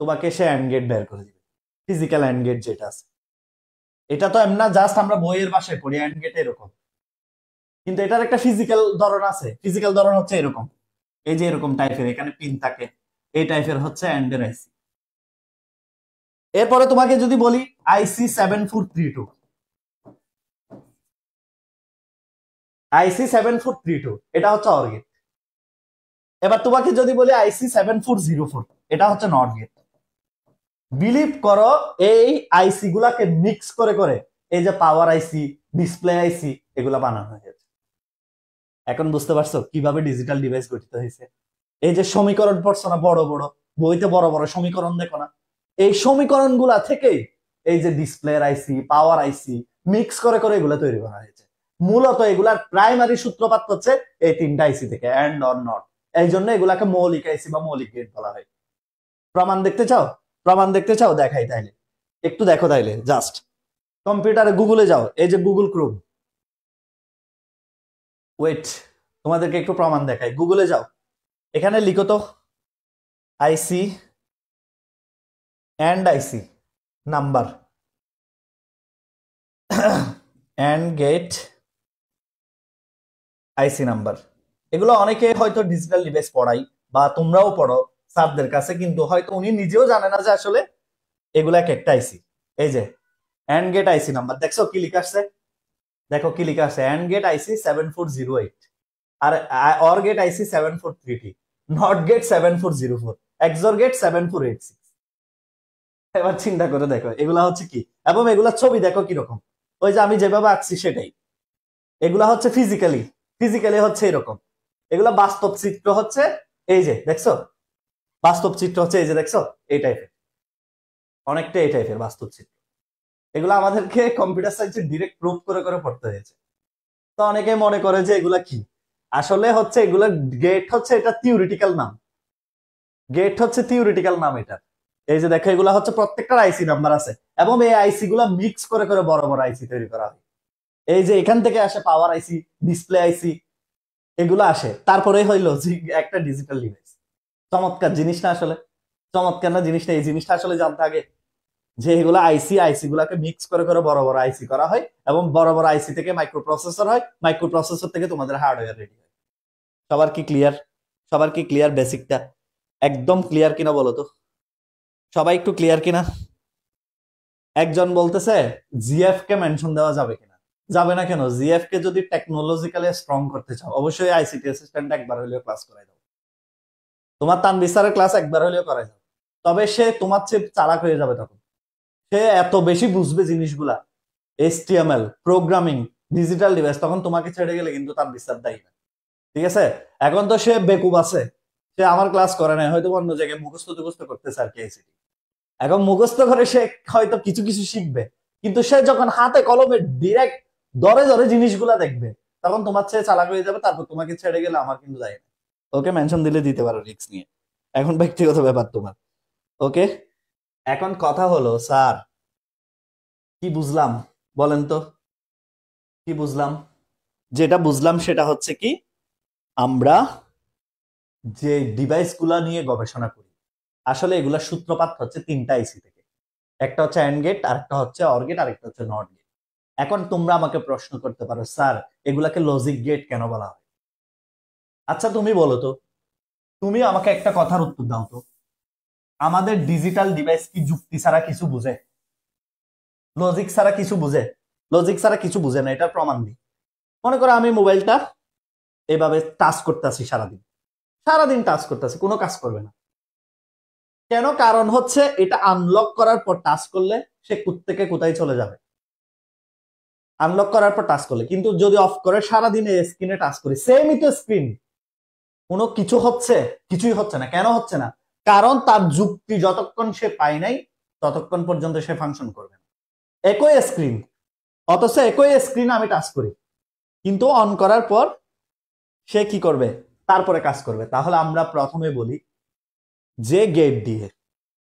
S1: তোমাকে সে এন্ড গেট বের করে দিবে, ফিজিক্যাল এন্ড গেট যেটা আছে। এটা তো এমনা জাস্ট আমরা বইয়ের ভাষায় পড়ি এন্ড গেট এরকম, কিন্তু এটার একটা ফিজিক্যাল ধরন আছে। ফিজিক্যাল ধরন হচ্ছে এরকম, এই যে এরকম টাইপের এখানে পিন থাকে, এই টাইপের হচ্ছে এন্ড এর আইসি। এরপরে তোমাকে যদি বলি আইসি 7432, আইসি 7432 এটা হচ্ছে অর গেট। এবার তোমাকে যদি বলি আইসি 7404, এটা হচ্ছে নট গেট। বিলিভ করো এই আইসি গুলাকে মিক্স করে করে এই যে পাওয়ার আইসি, ডিসপ্লে আইসি এগুলা বানানো হয়েছে। এখন বুঝতে পারছো কিভাবে ডিজিটাল ডিভাইস গঠিত হয়েছে? এই যে সমীকরণ পড়ছো না বড় বড় বইতে, বড় বড় সমীকরণ দেখো না, এই সমীকরণ গুলা থেকেই এই যে ডিসপ্লে আইসি, পাওয়ার আইসি মিক্স করে করে এগুলা তৈরি করা হয়েছে। মূলত এগুলার প্রাইমারি সূত্রপাত হচ্ছে এই তিনটা আইসি থেকে, এন্ড অর নট। এই জন্য এগুলাকে মৌলিক আইসি বা মৌলিক গেট বলা হয়। প্রমাণ দেখতে চাও? প্রমাণ দেখতে চাও? দেখাই তাইলে, একটু দেখো তাইলে। জাস্ট কম্পিউটারে গুগলে যাও, এই যে গুগল ক্রোম, ওয়েট তোমাদেরকে একটু প্রমাণ দেখাই। গুগলে যাও, এখানে লিখো তো IC and IC number and gate IC number. এগুলো অনেকে হয়তো ডিজিটাল ডিভাইস পড়াই বা তোমরাও পড়ো স্যারদের কাছে, কিন্তু হয়তো উনি নিজেও জানে না যে আসলে এগুলো এক একটা আইসি। এই যে এন্ড গেট আইসি নাম্বার, দেখছো কি লিখা আছে? দেখো কি লিখা আছে, এন্ড গেট আইসি 7408, আর or gate IC 7433, not gate 7404, XOR gate 7486। এবার চিন্তা করে দেখো এগুলা হচ্ছে কি, এবং এগুলা ছবি দেখো কিরকম, ওই যে আমি যেভাবে আঁকছি সেটাই। এগুলা হচ্ছে ফিজিক্যালি, ফিজিক্যালি হচ্ছে এরকম। এগুলা বাস্তব চিত্র হচ্ছে এই যে দেখছো, বাস্তব চিত্র হচ্ছে এই যে দেখছো, এই টাইপের, অনেকটা এই টাইপের বাস্তব চিত্র। এগুলো আমাদেরকে কম্পিউটার সায়েন্সে ডিরেক্ট প্রুভ করে করে পড়তে হয়েছে। তো অনেকে মনে করে যে এগুলা কি, আসলে হচ্ছে এগুলা গেট হচ্ছে, এটা থিওরিটিক্যাল নাম, গেট হচ্ছে থিওরিটিক্যাল নাম এটা। এই যে দেখো এগুলা হচ্ছে প্রত্যেকটার আইসি নাম্বার আছে, এবং এই আইসি গুলা মিক্স করে করে বড় বড় আইসি তৈরি করা হয়। এই যে এখান থেকে আসে পাওয়ার আইসি, ডিসপ্লে আইসি, এগুলো আসে, তারপরে হইলো একটা ডিজিটাল ডিভাইস। চমৎকার জিনিস না আসলে? চমৎকার না জিনিসটা? এই জিনিসটা আসলে জানতে আগে যে এগুলো আইসি, আইসি গুলাকে মিক্স করে করে বড় বড় আইসি করা হয়, এবং বড় বড় আইসি থেকে মাইক্রো প্রসেসর হয়, মাইক্রো প্রসেসর থেকে তোমাদের হার্ডওয়্যার রেডি হয়। সবার কি ক্লিয়ার? সবার কি ক্লিয়ার? বেসিকটা একদম ক্লিয়ার কিনা বলো তো? সবাই একটু ক্লিয়ার কিনা? একজন বলতেছে জিএফ কে মেনশন দেওয়া যাবে কিনা? যাবে না কেন? জিএফ কে যদি টেকনোলজিক্যালি স্ট্রং করতে চাও, অবশ্যই আইসিটি অ্যাসিস্ট্যান্ট একবার হলেও ক্লাস করাই দাও। তোমার তানভীর স্যারের ক্লাস একবার হলেও করাই দাও, তবে সে তোমার চেয়ে চালাক হয়ে যাবে তখন। সে এত বেশি বুঝবে জিনিসগুলা, এইচটিএমএল, প্রোগ্রামিং, ডিজিটাল ডিভাইস, তখন তোমাকে ছেড়ে গেলে কিন্তু তার বিশ্বাস দেয় না। ঠিক আছে? এখন তো সে বেকুব আছে, সে আমার ক্লাস করে নাই, হয়তো অন্য জায়গায় মুখস্থ টুখস্থ করতেছে আর কি আইসিটি। এখন মুখস্থ করে সে হয়তো কিছু কিছু শিখবে, কিন্তু সে যখন হাতে কলমে ডিরেক্ট ধরে ধরে জিনিসগুলা দেখবে, তখন তোমার চেয়ে চালাক হয়ে যাবে, তারপর তোমাকে ছেড়ে গেলে আমার কিন্তু যায় না। ওকে মেনশন দিলে দিতে পারো রিস্ক নিয়ে, এখন ব্যক্তিগত ব্যাপার তোমার। ওকে, এখন কথা হলো স্যার কি বুঝলাম বলেন তো? কি বুঝলাম? যেটা বুঝলাম সেটা হচ্ছে কি, আমরা যে ডিভাইস গুলা নিয়ে গবেষণা করি, আসলে এগুলা সূত্রপাত হচ্ছে তিনটা আইসি থেকে। একটা হচ্ছে অ্যান্ড গেট, আরেকটা হচ্ছে অর গেট, আরেকটা হচ্ছে নট গেট। এখন তোমরা আমাকে প্রশ্ন করতে পারো, স্যার এগুলাকে লজিক গেট কেন বলা হয়? আচ্ছা তুমি বলো তো, তুমি আমাকে একটা কথার উত্তর দাও তো, আমাদের ডিজিটাল ডিভাইস কি যুক্তি ছাড়া কিছু বুঝে? লজিক ছাড়া কিছু বুঝে? লজিক ছাড়া কিছু বুঝে না, এটার প্রমাণ দিই। মনে করো আমি মোবাইলটা এভাবে টাচ করতেছি, সারাদিন সারাদিন টাচ করতেছি, কোনো কাজ করবে না কেন? কারণ হচ্ছে এটা আনলক করার পর টাচ করলে সে থেকে কোথায় চলে যাবে, আনলক করার পর টাচ করলে। কিন্তু যদি অফ করে সারাদিন স্ক্রিনে টাচ করি, সেমই তো স্ক্রিন, কোনো কিছু হচ্ছে? কিছুই হচ্ছে না। কেন হচ্ছে না? কারণ তার যুক্তি যতক্ষণ সে পায় নাই ততক্ষণ পর্যন্ত সে ফাংশন করবে না। একই স্ক্রিন, অথচ একই স্ক্রিন আমি টাচ করি, কিন্তু অন করার পর সে কি করবে, তারপরে কাজ করবে। তাহলে আমরা প্রথমে বলি যে গেট দিয়ে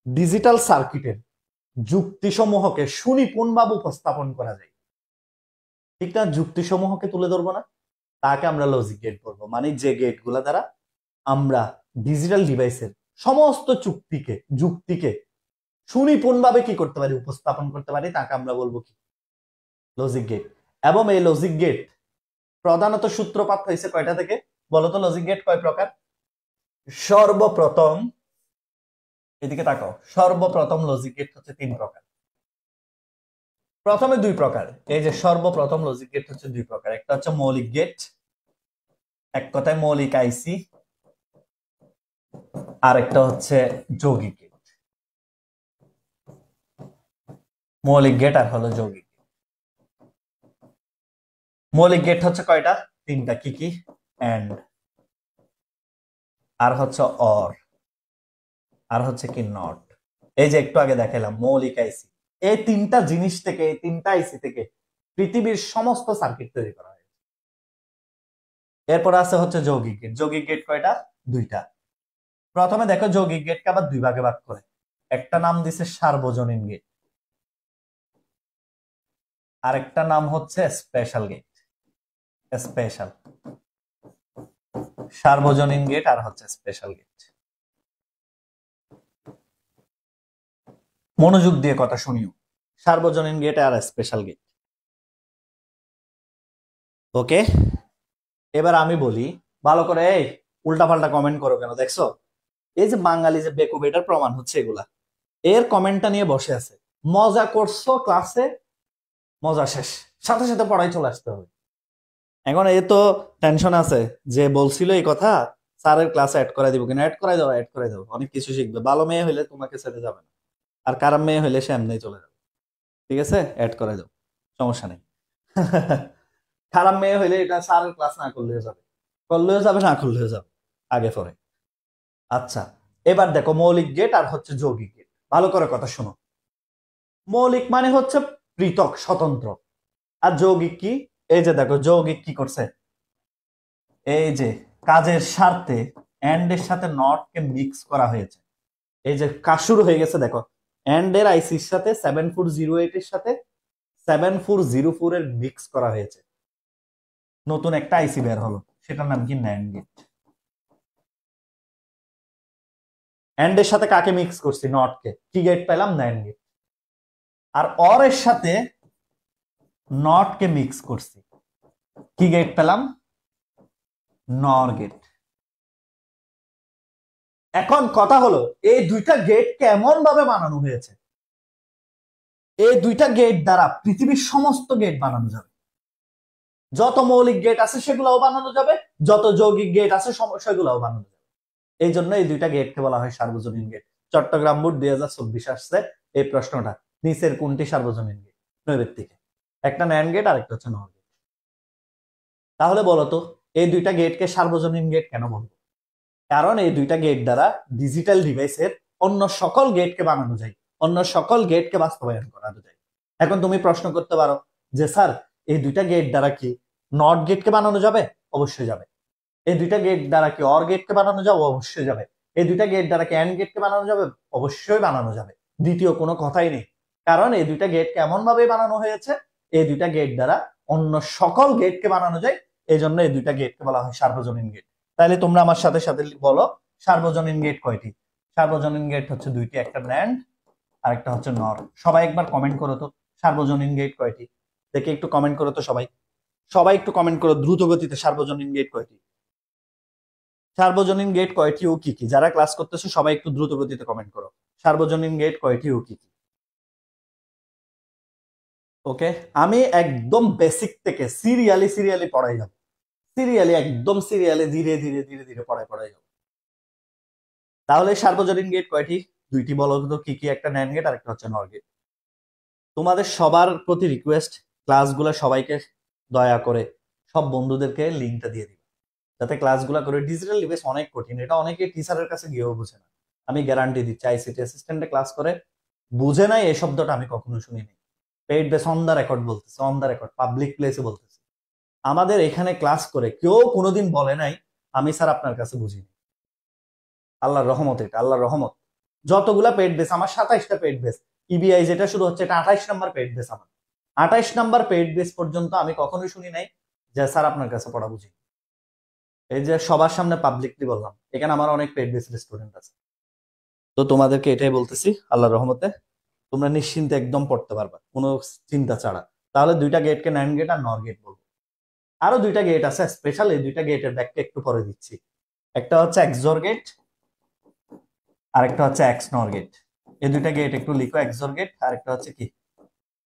S1: ডিজিটাল সার্কিটের যুক্তিসমূহকে সুনিপুণভাবে উপস্থাপন করা যায়, ঠিক না, যুক্তিসমূহকে তুলে ধরবো না, তাকে আমরা লজিক গেট বলবো। মানে যে গেট গুলা দ্বারা আমরা ডিজিটাল ডিভাইসের সমস্ত যুক্তিকে সুনিপুণভাবে কি করতে পারি, উপস্থাপন করতে পারি, তাকে আমরা বলবো কি, লজিক গেট। এবং এই লজিক গেট প্রধানত সূত্রপাত হয়েছে কয়টা থেকে বলতো? লজিক গেট কয় প্রকার? সর্বপ্রথম, এদিকে তাকাও, সর্বপ্রথম লজিক গেট হচ্ছে 3 প্রকার। প্রথমে 2 প্রকার। এই যে সর্বপ্রথম লজিক গেট হচ্ছে 2 প্রকার। একটা হচ্ছে মৌলিক গেট, এক কথায় মৌলিক আইসি, আর একটা হচ্ছে যৌগিক গেট। মৌলিক গেট আর হলো যৌগিক গেট। মৌলিক গেট হচ্ছে কয়টা? 3টা। কি কি? এন্ড, আর হচ্ছে অর, আর হচ্ছে কি নট। এই যে একটু আগে দেখালাম মৌলিক আইসি, এই 3টা জিনিস থেকে, এই 3টা আইসি থেকে পৃথিবীর সমস্ত সার্কিট তৈরি করা হয়। এরপর আছে হচ্ছে যৌগিক গেট। যৌগিক গেট কয়টা? 2টা। প্রথমে দেখো যৌগিক গেটকে আবার 2 ভাগে ভাগ করে। একটা নাম দিছে সার্বজনীন গেট, আর একটা নাম হচ্ছে স্পেশাল গেট। স্পেশাল, সার্বজনীন গেট আর হচ্ছে স্পেশাল গেট। মনোযোগ দিয়ে কথা শুনিও, সার্বজনীন গেট আর স্পেশাল গেট। ওকে, এবার আমি বলি ভালো করে। এই উল্টা পাল্টা কমেন্ট করো কেন? দেখছো এই যে বাঙালি যে বেকুব, এটার প্রমাণ হচ্ছে এগুলা। এর কমেন্টটা নিয়ে বসে আছে, মজা করছো ক্লাসে, মজা শেষ, সাথে সাথে পড়াই চলে আসতে হবে। এখন এ তো টেনশন আছে যে বলছিল এই কথা, স্যারের ক্লাসে অ্যাড করাই দিব কিনা। অ্যাড করাই দাও, অ্যাড করাই দাও, অনেক কিছু শিখবে। ভালো মেয়ে হইলে তোমাকে ছেড়ে যাবে না, আর খারাপ মেয়ে হইলে সে এমনি চলে যাবে। ঠিক আছে, অ্যাড করাই দাও, সমস্যা নেই। খারাপ মেয়ে হইলে এটা স্যারের ক্লাস না করলেও যাবে, করলেও যাবে, না করলেও যাবে, আগে পরে। আচ্ছা, এবার দেখো মৌলিক গেট আর হচ্ছে যৌগিক গেট। ভালো করে কথা শোনো। মৌলিক মানে হচ্ছে পৃথক, স্বতন্ত্র। আর যৌগিক কি? এই যে দেখো যৌগিক কি করছে, এই যে কাজের স্বার্থে এন্ড এর সাথে নট কে মিক্স করা হয়েছে। এই যে কাজ শুরু হয়ে গেছে, দেখো এন্ড এর আইসির সাথে 7408 এর সাথে 7404 এর মিক্স করা হয়েছে, নতুন একটা আইসি বের হলো, সেটার নাম কি, ন্যান্ড গেট। এন্ড এর সাথে কাকে মিক্স করছি? নট কে। কি গেট পেলাম? NAND gate. আর অর এর সাথে নট কে মিক্স করছি, কি গেট পেলাম? নর গেট। এখন কথা হলো এই দুইটা গেট কেমন ভাবে বানানো হয়েছে? এই দুইটা গেট দ্বারা পৃথিবীর সমস্ত গেট বানানো যাবে। যত মৌলিক গেট আছে সেগুলোও বানানো যাবে, যত যৌগিক গেট আছে সেগুলোও বানানো যাবে। এই জন্য এই দুইটা গেটকে বলা হয় সার্বজনীন গেট। চট্টগ্রাম বোর্ড 2024 আসছে এই প্রশ্নটা, নিচের কোনটি সার্বজনীন গেট? নৈর্ব্যক্তিকে, একটা ন্যান্ড গেট আর একটা হচ্ছে নর গেট। তাহলে বলতো এই দুইটা গেটকে সার্বজনীন গেট কেন বলবো? কারণ এই দুইটা গেট দ্বারা ডিজিটাল ডিভাইসের অন্য সকল গেটকে বানানো যায়, অন্য সকল গেটকে বাস্তবায়ন করানো যায়। এখন তুমি প্রশ্ন করতে পারো যে স্যার এই দুইটা গেট দ্বারা কি নট গেটকে বানানো যাবে? অবশ্যই যাবে। এই দুইটা গেট দ্বারা কি অর গেটকে বানানো যাবে? অবশ্যই যাবে। এই দুইটা গেট দ্বারা কি এন্ড গেটকে বানানো যাবে? অবশ্যই বানানো যাবে, দ্বিতীয় কোনো কথাই নেই। কারণ এই দুইটা গেট কেমন ভাবে বানানো হয়েছে, এই দুইটা গেট দ্বারা অন্য সকল গেটকে বানানো যায়, এই জন্য এই দুইটা গেটকে বলা হয় সার্বজনীন গেট। তাহলে তোমরা আমার সাথে সাথে বলো সার্বজনীন গেট কয়টি? সার্বজনীন গেট হচ্ছে 2টি, একটা ন্যান্ড আর একটা হচ্ছে নর। সবাই একবার কমেন্ট করো তো সার্বজনীন গেট কয়টি, দেখে একটু কমেন্ট করো তো সবাই, সবাই একটু কমেন্ট করো দ্রুত গতিতে, সার্বজনীন গেট কয়টি? সার্বজনীন গেট কয়টি ও কি কি? যারা ক্লাস করতেছো সবাই একটু দ্রুত গতিতে কমেন্ট করো, সার্বজনীন গেট কয়টি ও কি কি? ওকে, আমি একদম বেসিক থেকে সিরিয়ালি সিরিয়ালি পড়াই যাবো, সিরিয়ালি, একদম সিরিয়ালি, ধীরে ধীরে ধীরে ধীরে পড়াই যাবো। তাহলে সার্বজনীন গেট কয়টি? 2টি। বলো তো কি কি? একটা ন্যান্ড গেট আর একটা হচ্ছে নর গেট। তোমাদের সবার প্রতি রিকোয়েস্ট, ক্লাসগুলো সবাইকে দয়া করে সব বন্ধুদেরকে লিঙ্কটা দিয়ে দিবে, যাতে ক্লাসগুলো করে। ডিজিটাল ডিভাইস অনেক কঠিন, এটা অনেকে টিচারের কাছে গিয়েও বুঝে না। আমি গ্যারান্টি দিচ্ছি আইসিটি অ্যাসিস্ট্যান্টে ক্লাস করে বুঝে নাই এই শব্দটা আমি কখনো শুনিনি। পেইড বেস অন দা রেকর্ড বলতেছে, অন দা রেকর্ড পাবলিক প্লেসে বলতেছে। আমাদের এখানে ক্লাস করে কেউ কোনোদিন বলে নাই আমি স্যার আপনার কাছে বুঝিনি। আল্লাহর রহমত, এটা আল্লাহর রহমত। যতগুলা পেইড বেস আমার 27টা পেইড বেস, ইবিআই যেটা শুরু হচ্ছে এটা 28 নাম্বার পেইড বেস আমার। 28 নাম্বার পেইড বেস পর্যন্ত আমি কখনোই শুনি নাই যে স্যার আপনার কাছে পড়া বুঝি। এই যে সবার সামনে পাবলিকলি বললাম, এখানে আমার অনেক পেইড বেস স্টুডেন্ট আছে। তো তোমাদেরকে এটাই বলতেছি, আল্লাহর রহমতে তোমরা নিশ্চিন্তে একদম পড়তে পারবা কোনো চিন্তা ছাড়া। তাহলে দুইটা গেটকে ন্যান্ড গেট আর নর গেট বলবো। আরো দুইটা গেট আছে স্পেশাল, এই দুইটা গেটের ব্যাখ্যা একটু পরে দিচ্ছি। একটা হচ্ছে এক্সর গেট আর একটা হচ্ছে এক্স নর গেট। এই দুইটা গেট একটু লিখো, এক্সর গেট আর একটা হচ্ছে কি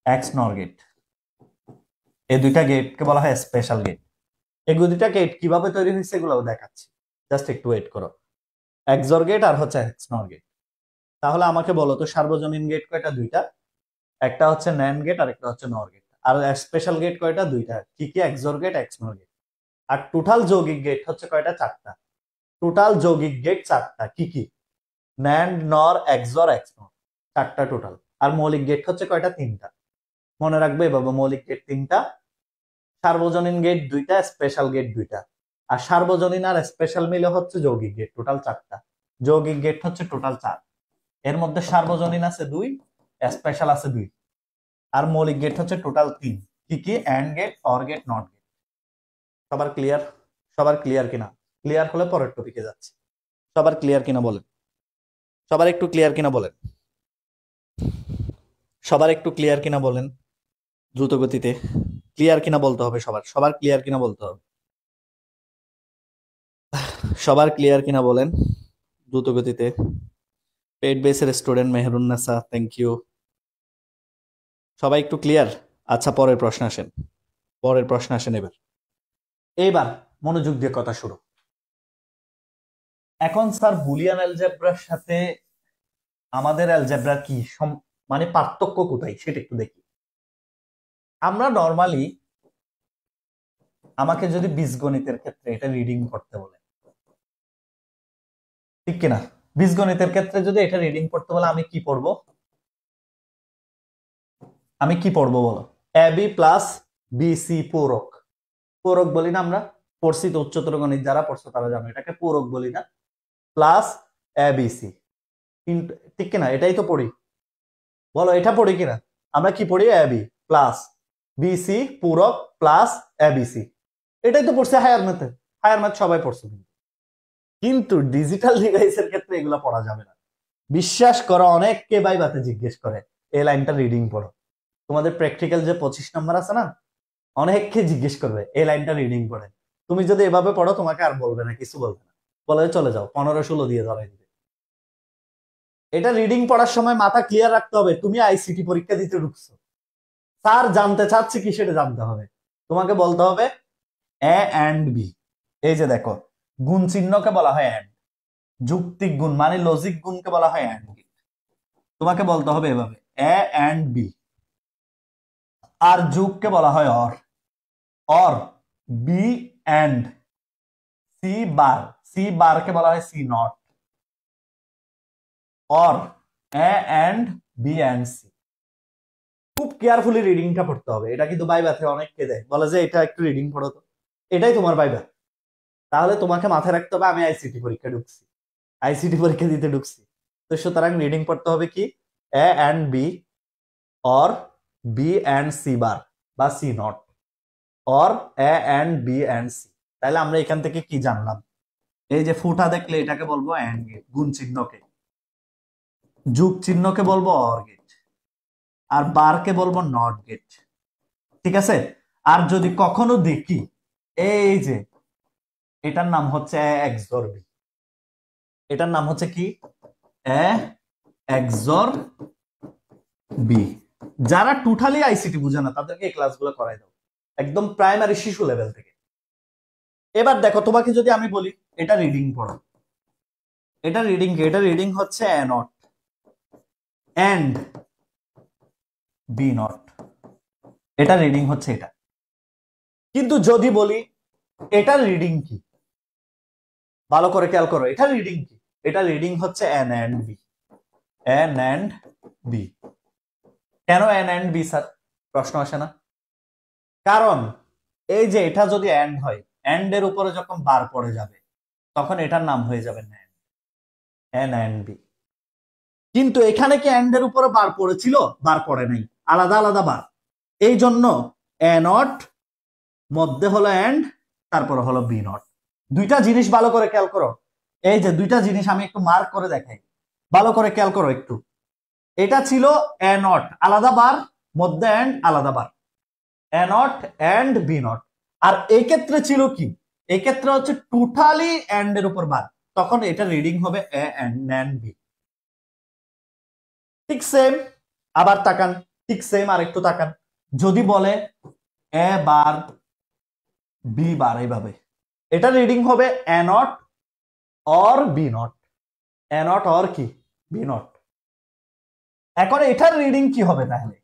S1: এক্স নর গেট। এই দুইটা গেটকে বলা হয় স্পেশাল গেট। এই দুইটা গেট কিভাবে তৈরি হয়েছে এগুলো দেখাচ্ছি, জাস্ট একটু ওয়েট করো। এক্সর গেট আর হচ্ছে এক্স নর গেট। তাহলে আমাকে বলো তো সার্বজনীন গেট কয়টা? দুইটা। একটা হচ্ছে ন্যান্ড গেট আর একটা হচ্ছে নর গেট। আর স্পেশাল গেট কয়টা? দুইটা। কি কি? এক্সর গেট, এক্স নর গেট। আর টোটাল যৌগিক গেট হচ্ছে কয়টা? চারটা। টোটাল যৌগিক গেট চারটা। কি কি? ন্যান্ড, নর, এক্সর, এক্স নর, চারটা টোটাল। আর মৌলিক গেট হচ্ছে কয়টা? তিনটা। মনে রাখবে বাবা, মৌলিক গেট তিনটা, সার্বজনীন গেট দুইটা, স্পেশাল গেট দুইটা। আর সার্বজনীন আর স্পেশাল মিলে হচ্ছে যৌগিক গেট, টোটাল চারটা। যৌগিক গেট হচ্ছে টোটাল চার। এর মধ্যে সার্বজনীন আছে দুই, স্পেশাল আছে দুই, আর মৌলিক গেট হচ্ছে টোটাল তিন। কি কি? And gate, or gate, not gate. সবার ক্লিয়ার? সবার ক্লিয়ার কিনা? ক্লিয়ার হলে পরের টপিকে যাচ্ছে। সবার ক্লিয়ার কিনা বলেন? সবার একটু ক্লিয়ার কিনা বলেন? সবার একটু ক্লিয়ার কিনা বলেন? দ্রুত গতিতে ক্লিয়ার কিনা বলতে হবে। সবার সবার ক্লিয়ার কিনা বলতে হবে। সবার ক্লিয়ার কিনা বলেন দ্রুত গতিতে। পেড বেসের স্টুডেন্ট মেহরুন্নেসা, থ্যাংক ইউ। সবাই একটু ক্লিয়ার? আচ্ছা, পরের প্রশ্ন আসেন। পরের প্রশ্ন আসেন এবার। এইবার মনোযোগ দিয়ে কথা শুরু। এখন স্যার বুলিয়ান অ্যালজেব্রার সাথে আমাদের অ্যালজেব্রার কি মানে পার্থক্য কোথায় সেটা একটু দেখি। আমরা নর্মালি, আমাকে যদি বীজগণিতের ক্ষেত্রে এটা রিডিং করতে বলে, ঠিক কিনা? বীজগণিতের ক্ষেত্রে যদি এটা রিডিং করতে বলে আমি কি পড়বো? আমি কি পড়বো বলো? এ বি প্লাস বি সি পূরক। পূরক বলি না আমরা? পড়ছি তো, উচ্চতর গণিত যারা পড়ছো তারা জানো এটাকে পূরক বলি না? প্লাস এ বি সি, ঠিক কিনা? এটাই তো পড়ি, বলো এটা পড়ি কিনা? আমরা কি পড়ি? A B plus B C পূরক প্লাস এ বি সি। এটাই তো পড়ছে হায়ার ম্যাথে। হায়ার ম্যাথ সবাই পড়ছে, কিন্তু ডিজিটাল ডিভাইসের ক্ষেত্রে এগুলো পড়া যাবে না। বিশ্বাস করো, অনেককে ভাইভাতে জিজ্ঞেস করে এই লাইনটা রিডিং পড়ো। তোমাদের প্র্যাকটিক্যাল যে 25 নম্বর আছে না, অনেককে জিজ্ঞেস করবে এই লাইনটা রিডিং পড়ে। তুমি যদি এভাবে পড়ো তোমাকে আর বলবে না, কিছু বলবে না, বলে চলে যাও, 15-16 দিয়ে ধরাই দিবে। এটা রিডিং পড়ার সময় মাথা ক্লিয়ার রাখতে হবে। তুমি আইসিটি পরীক্ষা দিতে ঢুকছো, স্যার জানতে চাচ্ছি কি সেটা জানতে হবে। তোমাকে বলতে হবে এ এন্ড বি। এই যে দেখো, গুণ চিহ্নকে বলা হয় এন্ড, যুক্তিক গুণ মানে লজিক গুণকে বলা হয় এন্ড। তোমাকে বলতে হবে এভাবে এ এন্ড বি। আর যোগকে বলা হয় or. Or B and C bar. C bar কে বলা হয় C not. Or A and B and C. খুব কেয়ারফুলি রিডিংটা পড়তে হবে। এটা কিন্তু বাইবাতে অনেককে দেয়, বলে যে এটা একটু রিডিং পড়ো তো, এটাই তোমার বাইবা। তাহলে তোমাকে মাথায় রাখতে হবে আমি আইসিটি পরীক্ষা ঢুকছি, আইসিটি পরীক্ষা দিতে ঢুকছি। তো সুতরাং রিডিং পড়তে হবে কি? A and B, or B and C bar বা C not, or A and B and C. তাহলে আমরা এখান থেকে কি জানলাম? এই যে ফুটা দেখলে এটাকে বলবো এন্ড গেট, গুণ চিহ্নকে। যোগ চিহ্নকে বলবো অর গেট, আর বারকে বলবো নট গেট। ঠিক আছে? আর যদি কখনো দেখি এই যে এটার নাম হচ্ছে এ এক্সর বি, এটার নাম হচ্ছে কি? এ এক্সর বি। যারা টোটালি আইসিটি বুঝে না তাদেরকে এই ক্লাসগুলো করাই দাও, একদম প্রাইমারি শিশু লেভেল থেকে। এবার দেখো, তোমাকে যদি আমি বলি এটা রিডিং পড়ো, এটা রিডিং কি? এটা রিডিং হচ্ছে এ নট এন্ড বি নট। এটা রিডিং হচ্ছে এটা। কিন্তু যদি বলি এটা রিডিং কি, ভালো করে খেয়াল করো, এটা রিডিং কি? এটা রিডিং হচ্ছে N and B, N and B. কেন এন অ্যান্ড বি স্যার, প্রশ্ন আসে না? কারণ এই যে এটা যদি এন্ড হয়, এন্ড এর উপরে যখন বার পড়ে যাবে তখন এটার নাম হয়ে যাবে এন, এন অ্যান্ড বি। কিন্তু এখানে কি এন্ড এর উপরে বার পড়েছিল? বার পড়ে নাই, আলাদা আলাদা বার। এই জন্য এ নট মধ্যে হলো এন্ড, তারপরে হলো বি নট। দুইটা জিনিস ভালো করে খেয়াল করো। এই যে দুইটা জিনিস আমি একটু মার্ক করে দেখাই, ভালো করে খেয়াল করো একটু। এটা ছিল এ নট আলাদা বার, মধ্যে এন্ড আলাদা বার, এ নট এন্ড বি নট। আর এই ক্ষেত্রে ছিল কি, এই ক্ষেত্রে হচ্ছে টোটালি এন্ড এর উপর বার, তখন এটা রিডিং হবে এ এন্ড বি। ঠিক সেম, আবার তাকান, ঠিক সেম আর একটু তাকান। যদি বলে এ বার বি বার, এইভাবে এটা রিডিং হবে A not or B not, A not or কি বি নট। এখন এটার রিডিং কি হবে তাহলে?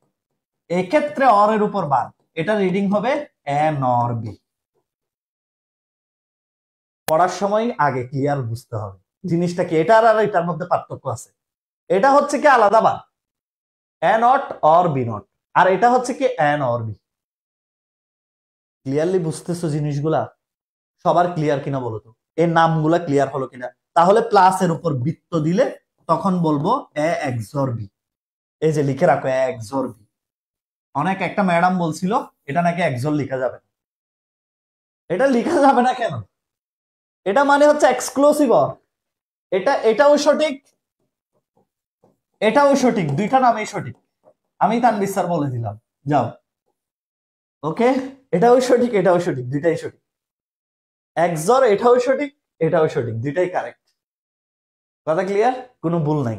S1: এক্ষেত্রে অর এর উপর বার, এটা রিডিং হবে এ নর বি। পড়ার সময় আগে ক্লিয়ার বুঝতে হবে জিনিসটা কি, এটার আর এটার মধ্যে পার্থক্য আছে। এটা হচ্ছে কি আলাদা বার, এ নট অর বি নট, আর এটা হচ্ছে কি এন অর বি। ক্লিয়ারলি বুঝতেছো জিনিসগুলা? সবার ক্লিয়ার কিনা বলো তো, এই নামগুলা ক্লিয়ার হলো কিনা? তাহলে প্লাস এর উপর বৃত্ত দিলে তখন বলবো এ এক্সর বি। এই যে লিখে রাখো এ এক্সর বি। অনেক একটা ম্যাডাম বলছিল এটা নাকি এক্সর লিখা যাবে না। এটা লিখা যাবে না কেন? এটা মানে হচ্ছে এক্সক্লুসিভ অর। এটাও সঠিক, এটাও সঠিক, দুইটা নামই সঠিক। আমি তানভীর স্যার বলে দিলাম, যাও। ওকে, এটাও সঠিক, এটাও সঠিক, দুইটাই সঠিক। এক্সর এটাও সঠিক, এটাও সঠিক, দুইটাই কারেক্ট। কথা ক্লিয়ার? কোনো ভুল নাই।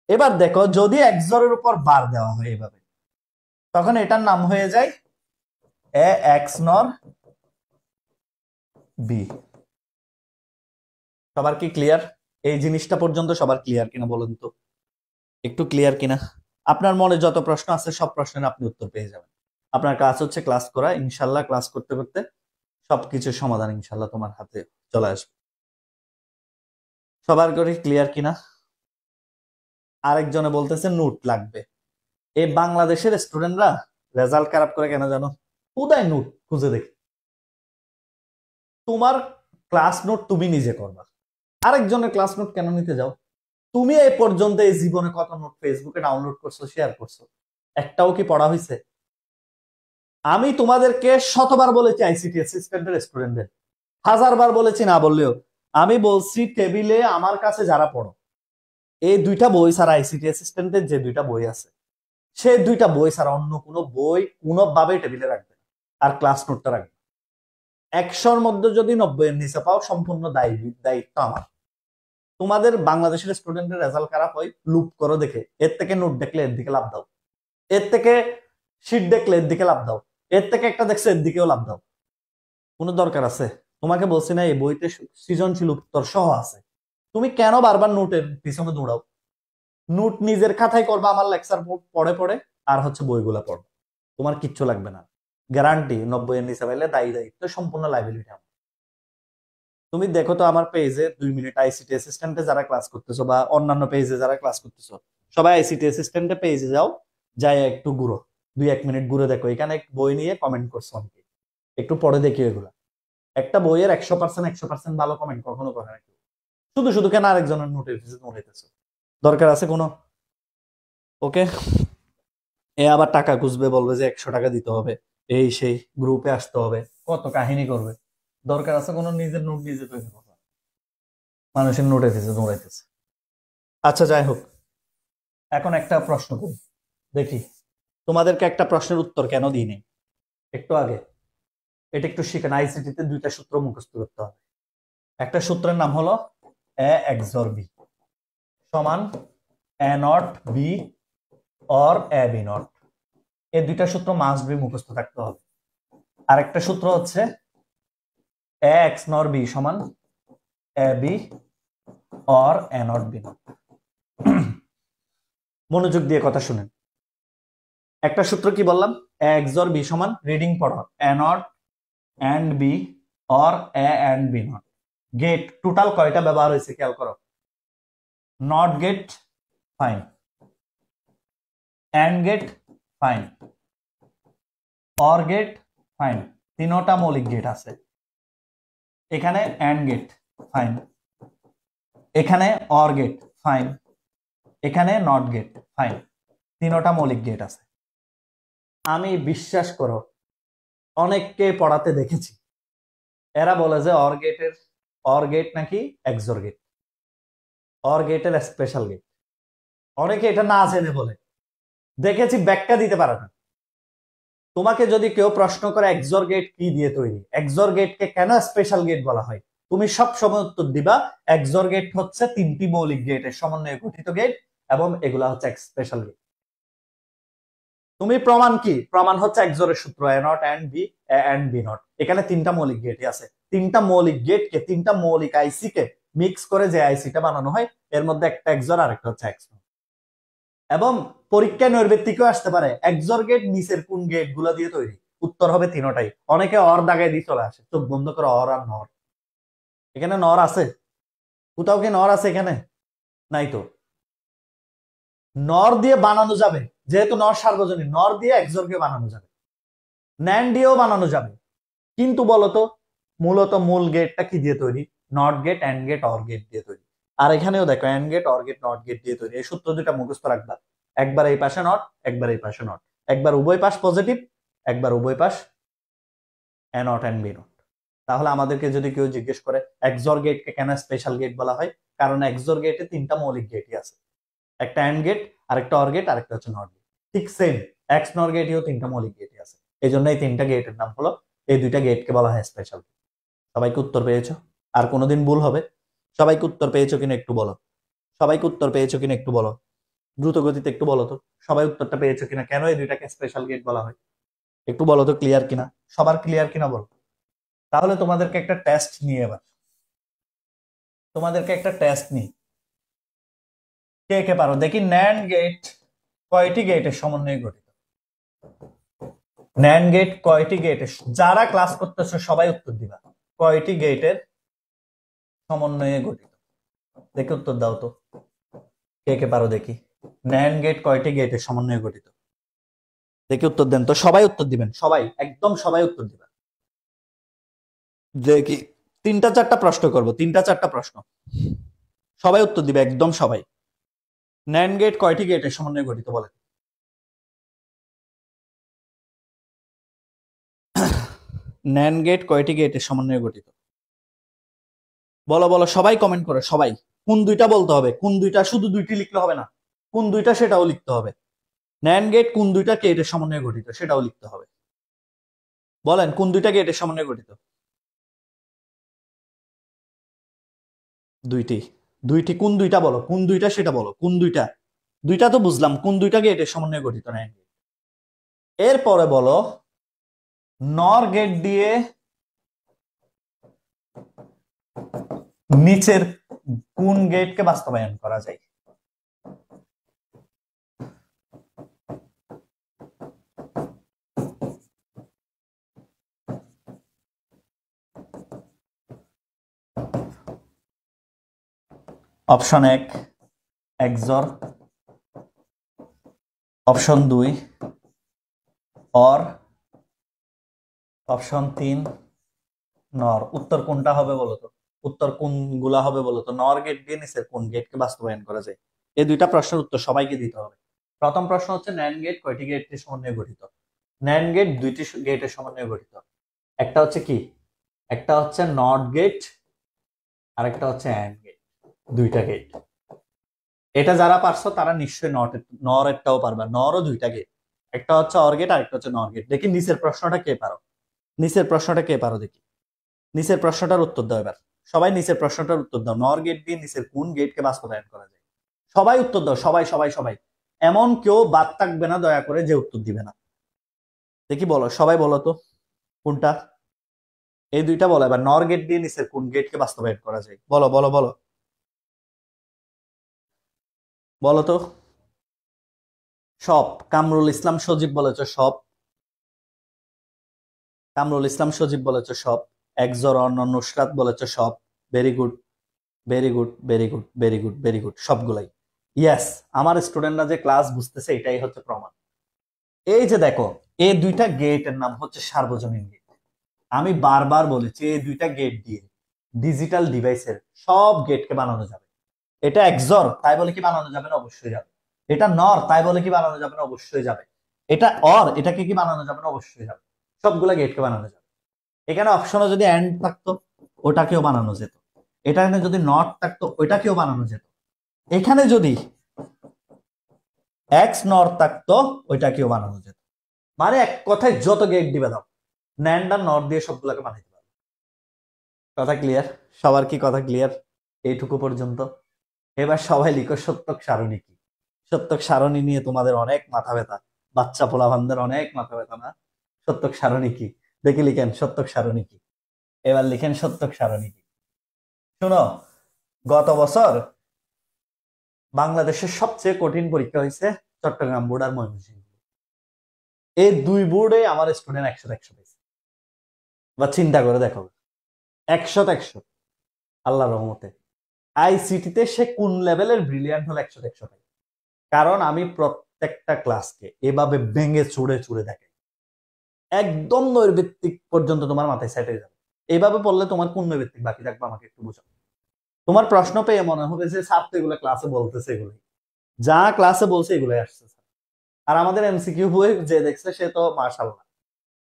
S1: এবার দেখো যদি এক্সরের উপর বার দেওয়া হয় এভাবে, তখন এটার নাম হয়ে যায় এ এক্স নর বি। সবার কি ক্লিয়ার? এই জিনিসটা পর্যন্ত সবার ক্লিয়ার কিনা বলুন তো, একটু ক্লিয়ার কিনা? আপনার মনে যত প্রশ্ন আছে সব প্রশ্নের আপনি উত্তর পেয়ে যাবেন। আপনার কাজ হচ্ছে ক্লাস করা, ইনশাল্লাহ ক্লাস করতে করতে সবকিছুর সমাধান ইনশাল্লাহ তোমার হাতে চলে আসবে। সবার করে ক্লিয়ার কিনা? আরেকজনে বলতেছে নোট লাগবে। এই বাংলাদেশের স্টুডেন্টরা রেজাল্ট খারাপ করে কেন জানো? কোথায় নোট খুঁজে দেখি। তোমার ক্লাস নোট তুমি নিজে করবা, আরেকজনের ক্লাস নোট কেন নিতে যাও? তুমি এই পর্যন্ত এই জীবনে কত নোট ফেসবুকে ডাউনলোড করছো, শেয়ার করছো, একটাও কি পড়া হয়েছে? আমি তোমাদেরকে শতবার বলেছি আইসিটি অ্যাসিস্ট্যান্টের স্টুডেন্টদের, হাজারবার বলেছি না বললেও, আমি বলছি টেবিলে আমার কাছে যারা পড়ো, এই দুইটা বই ছাড়া আইসিটি অ্যাসিস্ট্যান্টের যে দুইটা বই আছে, সেই দুইটা বই ছাড়া অন্য কোনো বই কোনোভাবে টেবিলে রাখবে না, আর ক্লাস নোটটা রাখবে। 100-র মধ্যে যদি 90-এর নিচে পাও সম্পূর্ণ দায়িত্ব আমার। তোমাদের বাংলাদেশের স্টুডেন্টের রেজাল্ট খারাপ হয় লুপ করো দেখে, এর থেকে নোট দেখলে এর দিকে লাভ দাও, এর থেকে শীট দেখলে এর দিকে লাভ দাও, এর থেকে একটা দেখছো এর দিকেও লাভ দাও। কোনো দরকার আছে? তোমাকে বলছি না এই বইতে সৃজনশীল উত্তর সহ আছে, তুমি কেন বারবার নোটের পিছনে দৌড়াও? নোট নিজের খাতায় করবা, আমার লেকচার পড়ে পড়ে, আর হচ্ছে বইগুলা পড়বা, তোমার কিচ্ছু লাগবে না। গ্যারান্টি 90-এর নিচে পাইলে দায়িত্ব সম্পূর্ণ লাইবিলিটি আমার। তুমি দেখো তো আমার পেজে 2 মিনিট আইসিটি অ্যাসিস্ট্যান্টে যারা ক্লাস করতেছো বা অন্যান্য পেজে যারা ক্লাস করতেছো, সবাই আইসিটি অ্যাসিস্ট্যান্টে পেজে যাও, যাই একটু ঘুরো, 2-1 মিনিট ঘুরে দেখো এখানে বই নিয়ে কমেন্ট করছো অনেকে, একটু পড়ে দেখি এগুলা। একটা বইয়ের 100% ভালো কমেন্ট কখনো করে না। শুধু শুধু কেন আরেকজনের নোটের পিছনে উঠাইতেছো? দরকার আছে কোনো? ওকে, এ আবার টাকা খুঁজবে, বলবে যে 100 টাকা দিতে হবে, এই সেই গ্রুপে আসতে হবে, কত কাহিনী করবে। দরকার আছে কোনো? নিজের নোট নিজে তৈরি করবে, মানুষের নোটে দিতেছে দৌড়াইতেছে। আচ্ছা যাই হোক, এখন একটা প্রশ্ন করি দেখি, তোমাদেরকে একটা প্রশ্নের উত্তর কেন দিই নাই একটু আগে, এটা একটু শিখেন। আইসিটিতে দুইটা সূত্র মুখস্থ করতে হবে। একটা সূত্রের নাম হলো এ এক্সর বি সমান A not B or A B not. এই দুইটা সূত্র মাস্ট বি মুখস্থ থাকতে হবে। আরেকটা সূত্র হচ্ছে এ এক্স নর বি সমান A B or A not B not. মনোযোগ দিয়ে কথা শুনেন। একটা সূত্র কি বললাম? এ এক্সর বি সমান, রিডিং পড়ো, A not and B or A and B not. Gate total কয়টা ব্যবহার হয়েছে খেয়াল করো, not gate fine, and gate fine, or gate fine, তিনটা মৌলিক গেট আছে। এখানে অ্যান্ড গেট ফাইন, এখানে অর গেট ফাইন, এখানে নট গেট ফাইন, তিনটা মৌলিক গেট আছে। আমি বিশ্বাস করো অনেককে পড়াতে দেখেছি, এরা বলে যে অর গেট নাকি এক্সর গেট, অর গেটের স্পেশাল গেট। অনেকে এটা না জেনে বলে, দেখেছি ব্যাখ্যা দিতে পারে না। তোমাকে যদি কেউ প্রশ্ন করে এক্সর গেট কি দিয়ে তৈরি, এক্সর গেটকে কেন স্পেশাল গেট বলা হয়, তুমি সব সময় উত্তর দিবা এক্সর গেট হচ্ছে তিনটি মৌলিক গেটের সমন্বয়ে গঠিত গেট এবং এগুলা হচ্ছে স্পেশাল গেট। তুমি প্রমাণ কি? প্রমাণ হচ্ছে এক্সরের সূত্র A not and B, A and B not. এখানে তিনটা মৌলিক গেটই আছে। তিনটা মৌলিক গেটকে, তিনটা মৌলিক আইসি কে মিক্স করে যে আইসিটা বানানো হয়, এর মধ্যে একটা এক্সর আর একটা হচ্ছে এক্স নট। এবং পরীক্ষা নৈর্ব্যক্তিকও আসতে পারে এক্সর গেট নিচের কোন গেট গুলা দিয়ে তৈরি, উত্তর হবে তিনটাই। অনেকে অর দাগায় দিয়ে চলে আসে, চোখ বন্ধ করে অর আর নর। এখানে নর আছে? কোথাও কি নর আছে এখানে? নাই তো। নর দিয়ে বানানো যাবে, যেহেতু নর সার্বজনীন, নর দিয়ে এক্সরকে বানানো যাবে, ন্যান্ড দিয়েও বানানো যাবে। কিন্তু বলতো মূলত মূল গেটটা কি দিয়ে তৈরি? Not gate, and gate, or gate দিয়ে তৈরি। আর এখানেও দেখো and gate, or gate, not gate দিয়ে তৈরি। এই সূত্র দুটা মুখস্থ রাখবা, একবার এই পাশে নট, একবার এই পাশে নট, একবার উভয় পাশ পজিটিভ, একবার উভয় পাশ এ নট এন্ড বি নট। তাহলে আমাদেরকে যদি কেউ জিজ্ঞেস করে এক্সর গেটকে কেন স্পেশাল গেট বলা হয়, কারণ এক্সর গেটে তিনটা মৌলিক গেটই আছে, একটা অ্যান্ড গেট, আরেকটা অর গেট, আরেকটা হচ্ছে নট গেট। ঠিক সেম এক্স নর গেটেও তিনটা মৌলিক গেটই আছে। এই জন্য এই তিনটা গেটের নাম হলো, এই দুইটা গেটকে বলা হয় স্পেশাল। সবাইকে উত্তর পেয়েছো? আর কোনোদিন ভুল হবে? সবাইকে উত্তর পেয়েছো কিনা একটু বলো, সবাইকে উত্তর পেয়েছো কিনা একটু বলো, দ্রুত গতিতে একটু বলো তো সবাই উত্তরটা পেয়েছো কিনা, কেন এই দুইটাকে স্পেশাল গেট বলা হয় একটু বলো তো, ক্লিয়ার কিনা? সবার ক্লিয়ার কিনা বলো। তাহলে তোমাদেরকে একটা টেস্ট নিয়ে, এবার তোমাদেরকে একটা টেস্ট নিই, কে কে পারো দেখি। ন্যান্ড গেট কয়টি গেটের সমন্বয়ে গঠিত? ন্যান্ড গেট কয়টি গেটের, যারা ক্লাস করতেছো সবাই উত্তর দিবা, কয়টি গেটের সমন্বয়ে গঠিত? দেখে উত্তর দাও তো, কে কে পারো দেখি। ন্যান্ড গেট কয়টি গেটের সমন্বয়ে গঠিত? দেখি উত্তর দেন তো, সবাই উত্তর দিবেন, সবাই একদম সবাই উত্তর দিবেন। দেখি তিনটা চারটা প্রশ্ন করব, তিনটা চারটা প্রশ্ন, সবাই উত্তর দিবে একদম সবাই। ন্যান্ড গেট কয়টি গেটের সমন্বয়ে গঠিত বলে? ন্যান্ড গেট কয়টি গেটের সমন্বয়ে গঠিত? বলো বলো, সবাই কমেন্ট করে, সবাই। কোন দুইটা বলতে হবে, কোন দুইটা, শুধু দুইটি লিখলে হবে না, কোন দুইটা সেটাও লিখতে হবে। ন্যান্ড গেট কোন দুইটা গেটের সমন্বয়ে গঠিত সেটাও লিখতে হবে। বলেন কোন দুইটা গেটের সমন্বয়ে গঠিত? দুইটি। দুইটি কোন দুইটা বলো, কোন দুইটা সেটা বলো, কোন দুইটা? দুইটা তো বুঝলাম, কোন দুইটা গেটের সমন্বয়ে গঠিত ন্যান্ড গেট? এরপরে বলো নর গেট দিয়ে নিচের কোন গেটকে বাস্তবায়ন করা যায়? Option 1 XOR, option 2 or, option 3 নর। উত্তর কোনটা হবে বলো তো, উত্তর কোনগুলা হবে বলো তো? নর গেট দিয়ে নিচের কোন গেটকে বাস্তবায়ন করা যায়? এই দুইটা প্রশ্নের উত্তর সবাইকে দিতে হবে। প্রথম প্রশ্ন হচ্ছে ন্যান্ড গেট কয়টি গেটের সমন্বয়ে গঠিত? ন্যান্ড গেট দুইটি গেটের সমন্বয়ে গঠিত। একটা হচ্ছে কি, একটা হচ্ছে নট গেট, আর একটা হচ্ছে অ্যান্ড গেট, দুইটা গেট। এটা যারা পারছো তারা নিশ্চয়ই নর একটাও পারবা, নরও দুইটা গেট, একটা হচ্ছে অর গেট আর একটা হচ্ছে নর গেট। দেখি নিচের প্রশ্নটা কে পারো, নিচের প্রশ্নটা কে পারো দেখি, নিচের প্রশ্নটার উত্তর দাও এবার। সবাই নিচের প্রশ্নটার উত্তর দাও, নর গেট দিয়ে নিচের কোন গেটকে বাস্তবায়ন করা যায়? সবাই উত্তর দাও, সবাই সবাই সবাই, এমন কেউ বাদ থাকবে না দয়া করে যে উত্তর দিবে না। দেখি বলো, সবাই বলো তো কোনটা। এই দুইটা বলো এবার, নর গেট দিয়ে নিচের কোন গেটকে বাস্তবায়ন করা যায়? বলো বলো বলো বলো তো। সব। কামরুল ইসলাম সজীব বলেছ সব, কামরুল ইসলাম সজীব বলেছ সব। একজর অন্য নুসরাত বলেছ সব, very good. Very good, very good, very good, very good, সবগুলাই। ইয়েস, আমার স্টুডেন্টরা যে ক্লাস বুঝতেছে এটাই হচ্ছে প্রমাণ। এই যে দেখো, এই দুইটা গেটের নাম হচ্ছে সার্বজনীন গেট। আমি বারবার বলেছি এই দুইটা গেট দিয়ে ডিজিটাল ডিভাইসের সব গেটকে বানানো যাবে। এটা এক্সর তাই বলে কি বানানো যাবে না? অবশ্যই যাবে। এটা নর তাই বলে কি বানানো যাবে না? অবশ্যই যাবে। এটা অর এটাকে কি বানানো যাবে না? অবশ্যই যাবে। সবগুলা গেটকে বানানো যাবে। এখানে অপশনে যদি এন্ড থাকতো ওটাকেও বানানো যেত, এখানে যদি নট থাকতো ওইটাকেও বানানো যেত, এখানে যদি এক্স নট থাকতো ওইটাকেও বানানো যেত। মানে এক কথায় যত গেট দিবে দাও, ন্যান্ড আর নট দিয়ে সবগুলোকে বানাইতে পারবে। কথা ক্লিয়ার? সবার কি কথা ক্লিয়ার এইটুকু পর্যন্ত? এবার সবাই লিখো সত্যক সারণী কি। সত্যক সারণী নিয়ে তোমাদের অনেক মাথা ব্যথা, বাচ্চা পোলাপানদের অনেক মাথা ব্যথা না? সত্যক সারণী কি দেখে লিখেন, সত্যক সারণী কি। এবার লিখেন সত্যক সারণী কি। শুনো, গত বছর বাংলাদেশের সবচেয়ে কঠিন পরীক্ষা হয়েছে চট্টগ্রাম বোর্ড আর ময়মনসিংহ। এই দুই বোর্ডে আমার স্টুডেন্ট 100-100 পেয়েছে। বা চিন্তা করে দেখো, 100-100 আল্লাহ রহমতে। আইসিটিতে সে কোন লেভেলের ব্রিলিয়ান্ট হলো 100-100 পাই। কারণ আমি প্রত্যেকটা ক্লাসকে এভাবে ভেঙে চুড়ে চুড়ে দেখাই, একদম নৈর্ব্যক্তিক পর্যন্ত তোমার মাথায় সেট হয়ে যাবে। এইভাবে পড়লে তোমার কোন নৈর্ব্যক্তিক বাকি থাকবে আমাকে একটু বুঝো। তোমার প্রশ্ন পেয়ে মনে হবে যে স্যার তো এগুলো ক্লাসে বলতেছে, এগুলোই যা ক্লাসে বলছে এগুলোই আসছে। আর আমাদের এমসিকিউ বই যে দেখছে সে তো মাশাআল্লাহ।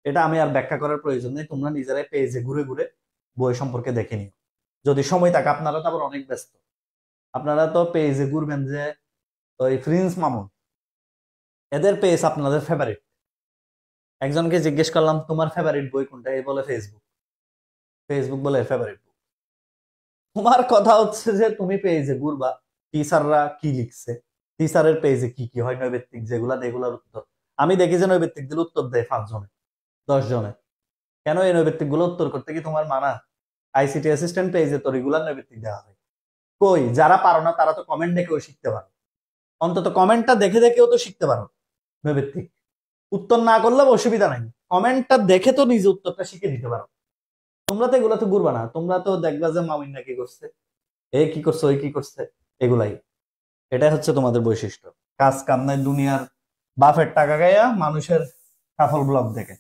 S1: এটা আমি আর ব্যাখ্যা করার প্রয়োজন নেই, তোমরা নিজেরাই পেজে ঘুরে ঘুরে বই সম্পর্কে দেখে নিও যদি সময় থাকে। আপনারা তো আবার অনেক ব্যস্ত, আপনারা তো পেজে ঘুরবেন যে ওই প্রিন্স মামুন, এদের পেজ আপনাদের ফেভারিট। একজনকে জিজ্ঞেস করলাম তোমার ফেভারিট বই কোনটা, এই বলে ফেসবুক। ফেসবুক বলে ফেভারিট বুক। তোমার কথা হচ্ছে যে তুমি পেজে ঘুরবা টিচাররা কি লিখছে, টিচারের পেজে কি কি হয় নৈবেত্তিক যেগুলা, এগুলার উত্তর। আমি দেখি যে নৈবেত্তিক দিলে উত্তর দেয় 5 জনে 10 জনে। কেন এই নৈবেত্তিক গুলো উত্তর করতে কি তোমার মানা? আইসিটি অ্যাসিস্ট্যান্ট পেজে তো রেগুলার নৈবেত্তিক দেওয়া হয়। কই, যারা পারো না তারা তো কমেন্ট দেখেও শিখতে পারো, অন্তত কমেন্টটা দেখে দেখেও তো শিখতে পারো নৈবেত্তিক। উত্তর না করলে অসুবিধা নাই, কমেন্টটা দেখে তো নিজে উত্তরটা শিখে নিতে পারো। তোমরা তো এগুলো তো ঘুরবা না, তোমরা তো দেখবা যে মামিনা কি করছে, এ কি করছে, ওই কি করছে, এগুলাই। এটাই হচ্ছে তোমাদের বৈশিষ্ট্য। কাজ কাম নাই দুনিয়ার, বাপের টাকা গায়া মানুষের কাফল ব্লগ দেখে,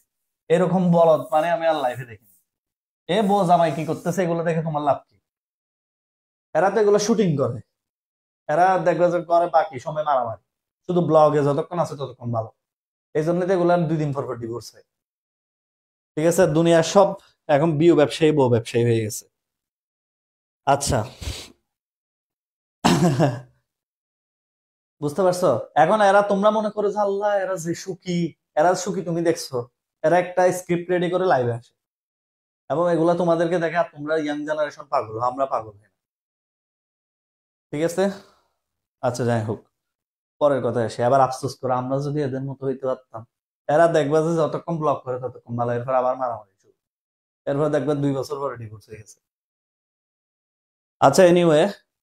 S1: এরকম বলদ মানে আমি আর লাইফে দেখিনি। এ বউ জামাই কি করতেছে এগুলো দেখে তোমার লাভ কি? এরা তো এগুলো শুটিং করে, এরা দেখবে যে করে বাকি সময় মারামারি। শুধু ব্লগে যতক্ষণ আছে ততক্ষণ ভালো। এই জন্য তো এগুলো 2 দিন পর পর ডিভোর্স হয়। ঠিক আছে, দুনিয়ার সব এখন বিয়ে ব্যবসায়ী বউ ব্যবসায়ী হয়ে গেছে। আচ্ছা। বুঝতে পারছো? এখন এরা, তোমরা মনে করো যে আল্লাহ এরা যে সুখী, এরা সুখী তুমি দেখছো? এরা একটা স্ক্রিপ্ট রেডি করে লাইভে আসে এবং এগুলা তোমাদেরকে দেখে আর তোমরা ইয়াং জেনারেশন পাগল, আমরা পাগল হই না। ঠিক আছে। আচ্ছা যাই হোক, পরের কথা এসে আবার আফসোস করে আমরা যদি এদের মতো হইতে পারতাম। এরা দেখবে যে যতক্ষণ ব্লক করে ততক্ষণ ভালো, এরপর আবার মারামারি শুরু, এরপর দেখবে 2 বছর পরে ডিভোর্স হয়ে গেছে। আচ্ছা এনিওয়ে,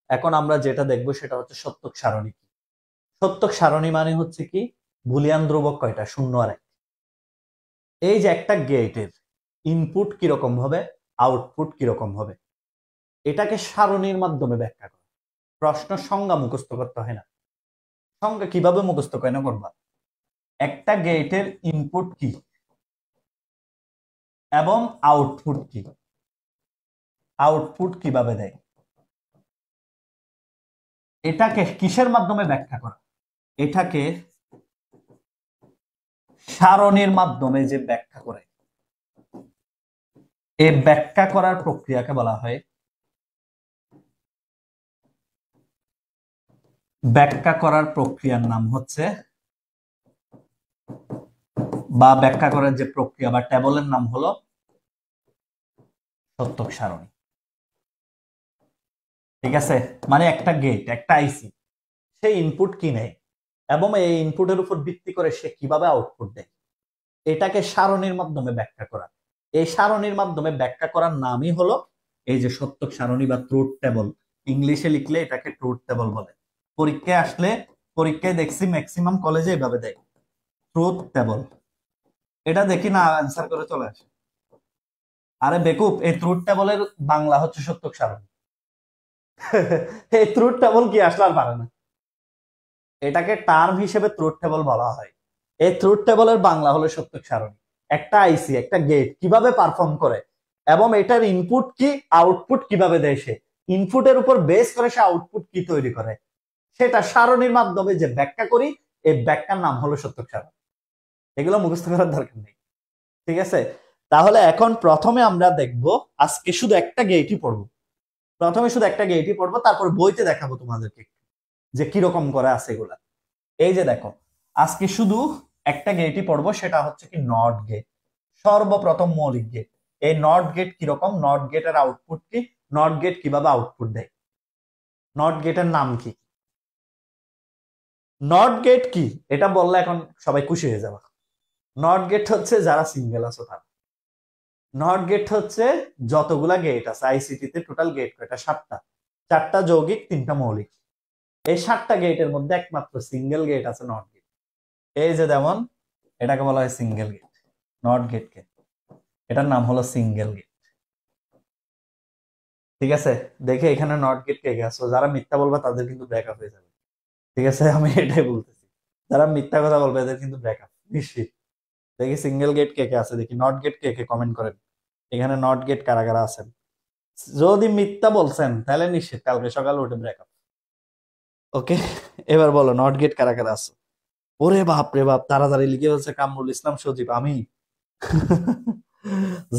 S1: এখন আমরা যেটা দেখবো সেটা হচ্ছে সত্যক সারণী কি। সত্যক সারণী মানে হচ্ছে কি, বুলিয়ান ধ্রুবক কয়টা, 0 আর 1। এই যে একটা গেটের ইনপুট কিরকম হবে, আউটপুট কিরকম হবে, এটাকে সারণীর মাধ্যমে ব্যাখ্যা করে। প্রশ্ন সংজ্ঞা মুখস্থ করতে হয় না। সংজ্ঞা কিভাবে মুখস্থ কেন করবা? একটা গেটের ইনপুট কি এবং আউটপুট কি, আউটপুট কিভাবে দেয়, এটাকে কিসের মাধ্যমে ব্যাখ্যা করা? এটাকে সারণীর মাধ্যমে যে ব্যাখ্যা করে, এই ব্যাখ্যা করার প্রক্রিয়াকে বলা হয়, ব্যাখ্যা করার প্রক্রিয়ার নাম হচ্ছে, বা ব্যাখ্যা করার যে প্রক্রিয়া বা টেবলের নাম হলো সত্যক সারণী। ঠিক আছে, মানে একটা গেট, একটা আইসি, সে ইনপুট কি নেয় এবং এই ইনপুটের উপর ভিত্তি করে সে কিভাবে আউটপুট দেয়, এটাকে সারণীর মাধ্যমে ব্যাখ্যা করা। এই সারণীর মাধ্যমে ব্যাখ্যা করার নামই হলো এই যে সত্যক সারণী বা ট্রুথ টেবল। ইংলিশে লিখলে এটাকে ট্রুথ টেবল বলে। পরীক্ষায় আসলে, পরীক্ষায় দেখছি ম্যাক্সিমাম কলেজে এভাবে দেয়, ট্রুথ টেবল। এটা দেখি না অ্যান্সার করে চলে আসে। আরে বেকুব, এই ট্রুথ টেবলের বাংলা হচ্ছে সত্যক সারণী। এই ট্রুথ টেবল কি আসলে আর পারে না, এটাকে টার্ম হিসেবে ট্রুথ টেবল বলা হয়। এই ট্রুথ টেবলের বাংলা হলো সত্য সারণী। একটা আইসি, একটা গেট কিভাবে পারফর্ম করে এবং এটার ইনপুট কি আউটপুট কিভাবে দেয়, সে ইনপুটের উপর বেস করে সে আউটপুট কি তৈরি করে, সেটা সারণীর মাধ্যমে যে ব্যাখ্যা করি, এই ব্যাখ্যার নাম হলো সত্য সারণী। এগুলো মুখস্থ করার দরকার নেই, ঠিক আছে? তাহলে এখন প্রথমে আমরা দেখব, আজকে শুধু একটা গেটই পড়বো, প্রথমে শুধু একটা গেটই পড়বো, তারপর বইতে দেখাবো তোমাদেরকে যে কিরকম করে আছে এগুলা। এই যে দেখো, আজকে শুধু একটা গেটই পড়বো, সেটা হচ্ছে কি নট গেট, সর্বপ্রথম মৌলিক গেট। এই নট গেট কিরকম, নট গেটের আউটপুট কি, নট গেট কিভাবে আউটপুট দেয়, নট গেটের নাম কি, নট গেট কি এটা বললে এখন সবাই খুশি হয়ে যাবে। নট গেট হচ্ছে যারা সিঙ্গেল আছো তারা। নট গেট হচ্ছে যতগুলা গেট আছে আইসিটি তে, টোটাল গেট কয়টা, 7টা, 4টা যৌগিক 3টা মৌলিক। এই 7টা গেটের মধ্যে একমাত্র সিঙ্গেল গেট আছে নট গেট। এই যে যেমন এটাকে বলা হয় সিঙ্গেল গেট, নট গেটকে, এটার নাম হলো সিঙ্গেল গেট, ঠিক আছে? দেখে এখানে নট গেট কে কে আসো, যারা মিথ্যা বলবে তাদের কিন্তু ব্রেকআপ হয়ে যাবে, ঠিক আছে? আমি এটাই বলতেছি, যারা মিথ্যা কথা বলবে এদের কিন্তু ব্রেকআপ নিশ্চিত। দেখি সিঙ্গেল গেট কে কে আছে, দেখি নট গেট কে কে কমেন্ট করেন, এখানে নট গেট কারা কারা আছেন। যদি মিথ্যা বলছেন তাহলে নিশ্চিত কালকে সকালে উঠে ব্রেকআপ। ওকে, এবার বলো নট গেট কারা কারা আছে। ওরে বাপ রে বাপ, তাড়াতাড়ি লিখে ফেলছে কামরুল ইসলাম সজীব, আমি।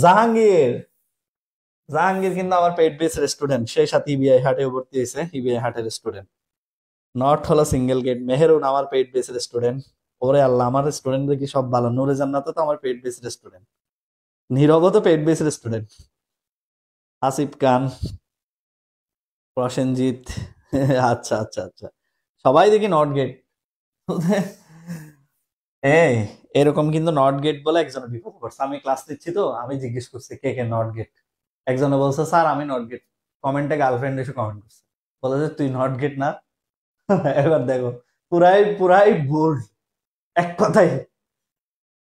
S1: জাহাঙ্গীর, জাহাঙ্গীর কিন্তু আমার পেইড বেসের স্টুডেন্ট, সেই সাথে ইবিআই হাটে ভর্তি হয়েছে, ইবিআই হাটের স্টুডেন্ট। নট হলো সিঙ্গেল গেট। মেহেরুন আমার পেইড বেসের স্টুডেন্ট। ওরে আল্লাহ, আমার স্টুডেন্ট দেখি সব ভালো। নুরে জান্নাত তো আমার পেইড বেসের স্টুডেন্ট, নীরব তো পেইড বেসের স্টুডেন্ট, আসিফ খান, প্রসেনজিৎ, আচ্ছা আচ্ছা আচ্ছা, সবাই দেখি নট গেট। এই এরকম কিন্তু নট গেট বলে একজনের বিপদ করছে, আমি ক্লাস নিচ্ছি তো আমি জিজ্ঞেস করছি কে কে নট গেট, একজনে বলছে স্যার আমি নট গেট, কমেন্টে গার্লফ্রেন্ড এসে কমেন্ট করছে, বলে যে তুই নট গেট না। এবার দেখো, পুরাই পুরাই বোল্ড, এক কথাই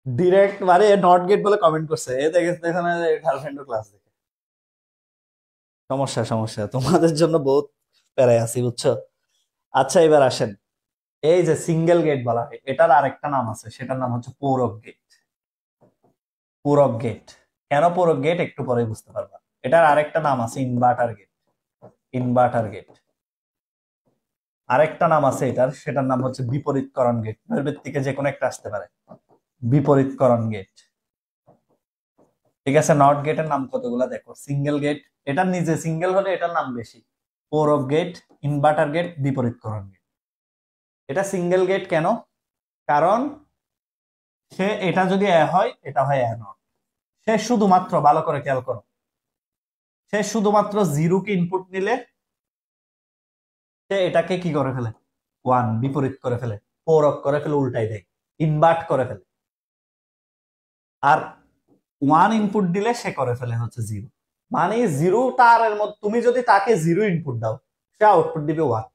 S1: ডিরেক্ট মানে নট গেট বলে কমেন্ট করছে, এ দেখেছে এখানে গার্লফ্রেন্ড ক্লাস দেখে। সমস্যা সমস্যা, তোমাদের জন্য বহুত প্যারায় আছি বুঝছো। আচ্ছা এবার আসেন, এই যে সিঙ্গেল গেট বলা হয়, এটার আরেকটা নাম আছে, সেটার নাম হচ্ছে পূরক গেট। পূরক গেট, কেন পূরক গেট একটু পরে বুঝতে পারবা। এটার আরেকটা নাম আছে ইনভার্টার গেট, ইনভার্টার গেট। আরেকটা নাম আছে এটার, সেটার নাম হচ্ছে বিপরীতকরণ গেট। এর ভিত্তিকে যে কোনো একটা আসতে পারে, বিপরীতকরণ গেট, ঠিক আছে? নট গেটের নাম কতগুলা দেখো, সিঙ্গেল গেট, এটা নিজে সিঙ্গেল হলে এটার নাম বেশি, পূরক গেট, ইনভার্টার গেট, বিপরীতকরণ গেট। এটা সিঙ্গেল গেট কেন, কারণ সে এটা যদি এ হয় এটা হয় এ নট, সে শুধুমাত্র, ভালো করে খেয়াল করো, সে শুধুমাত্র জিরোকে ইনপুট নিলে সে এটাকে কি করে ফেলে, ওয়ান, বিপরীত করে ফেলে, পূরক করে ফেলে, উল্টাই দেয়, ইনভার্ট করে ফেলে। আর ওয়ান ইনপুট দিলে সে করে ফেলে হচ্ছে জিরো, মানে জিরো তার এর মধ্যে, তুমি যদি তাকে জিরো ইনপুট দাও সে আউটপুট দিবে ওয়ান,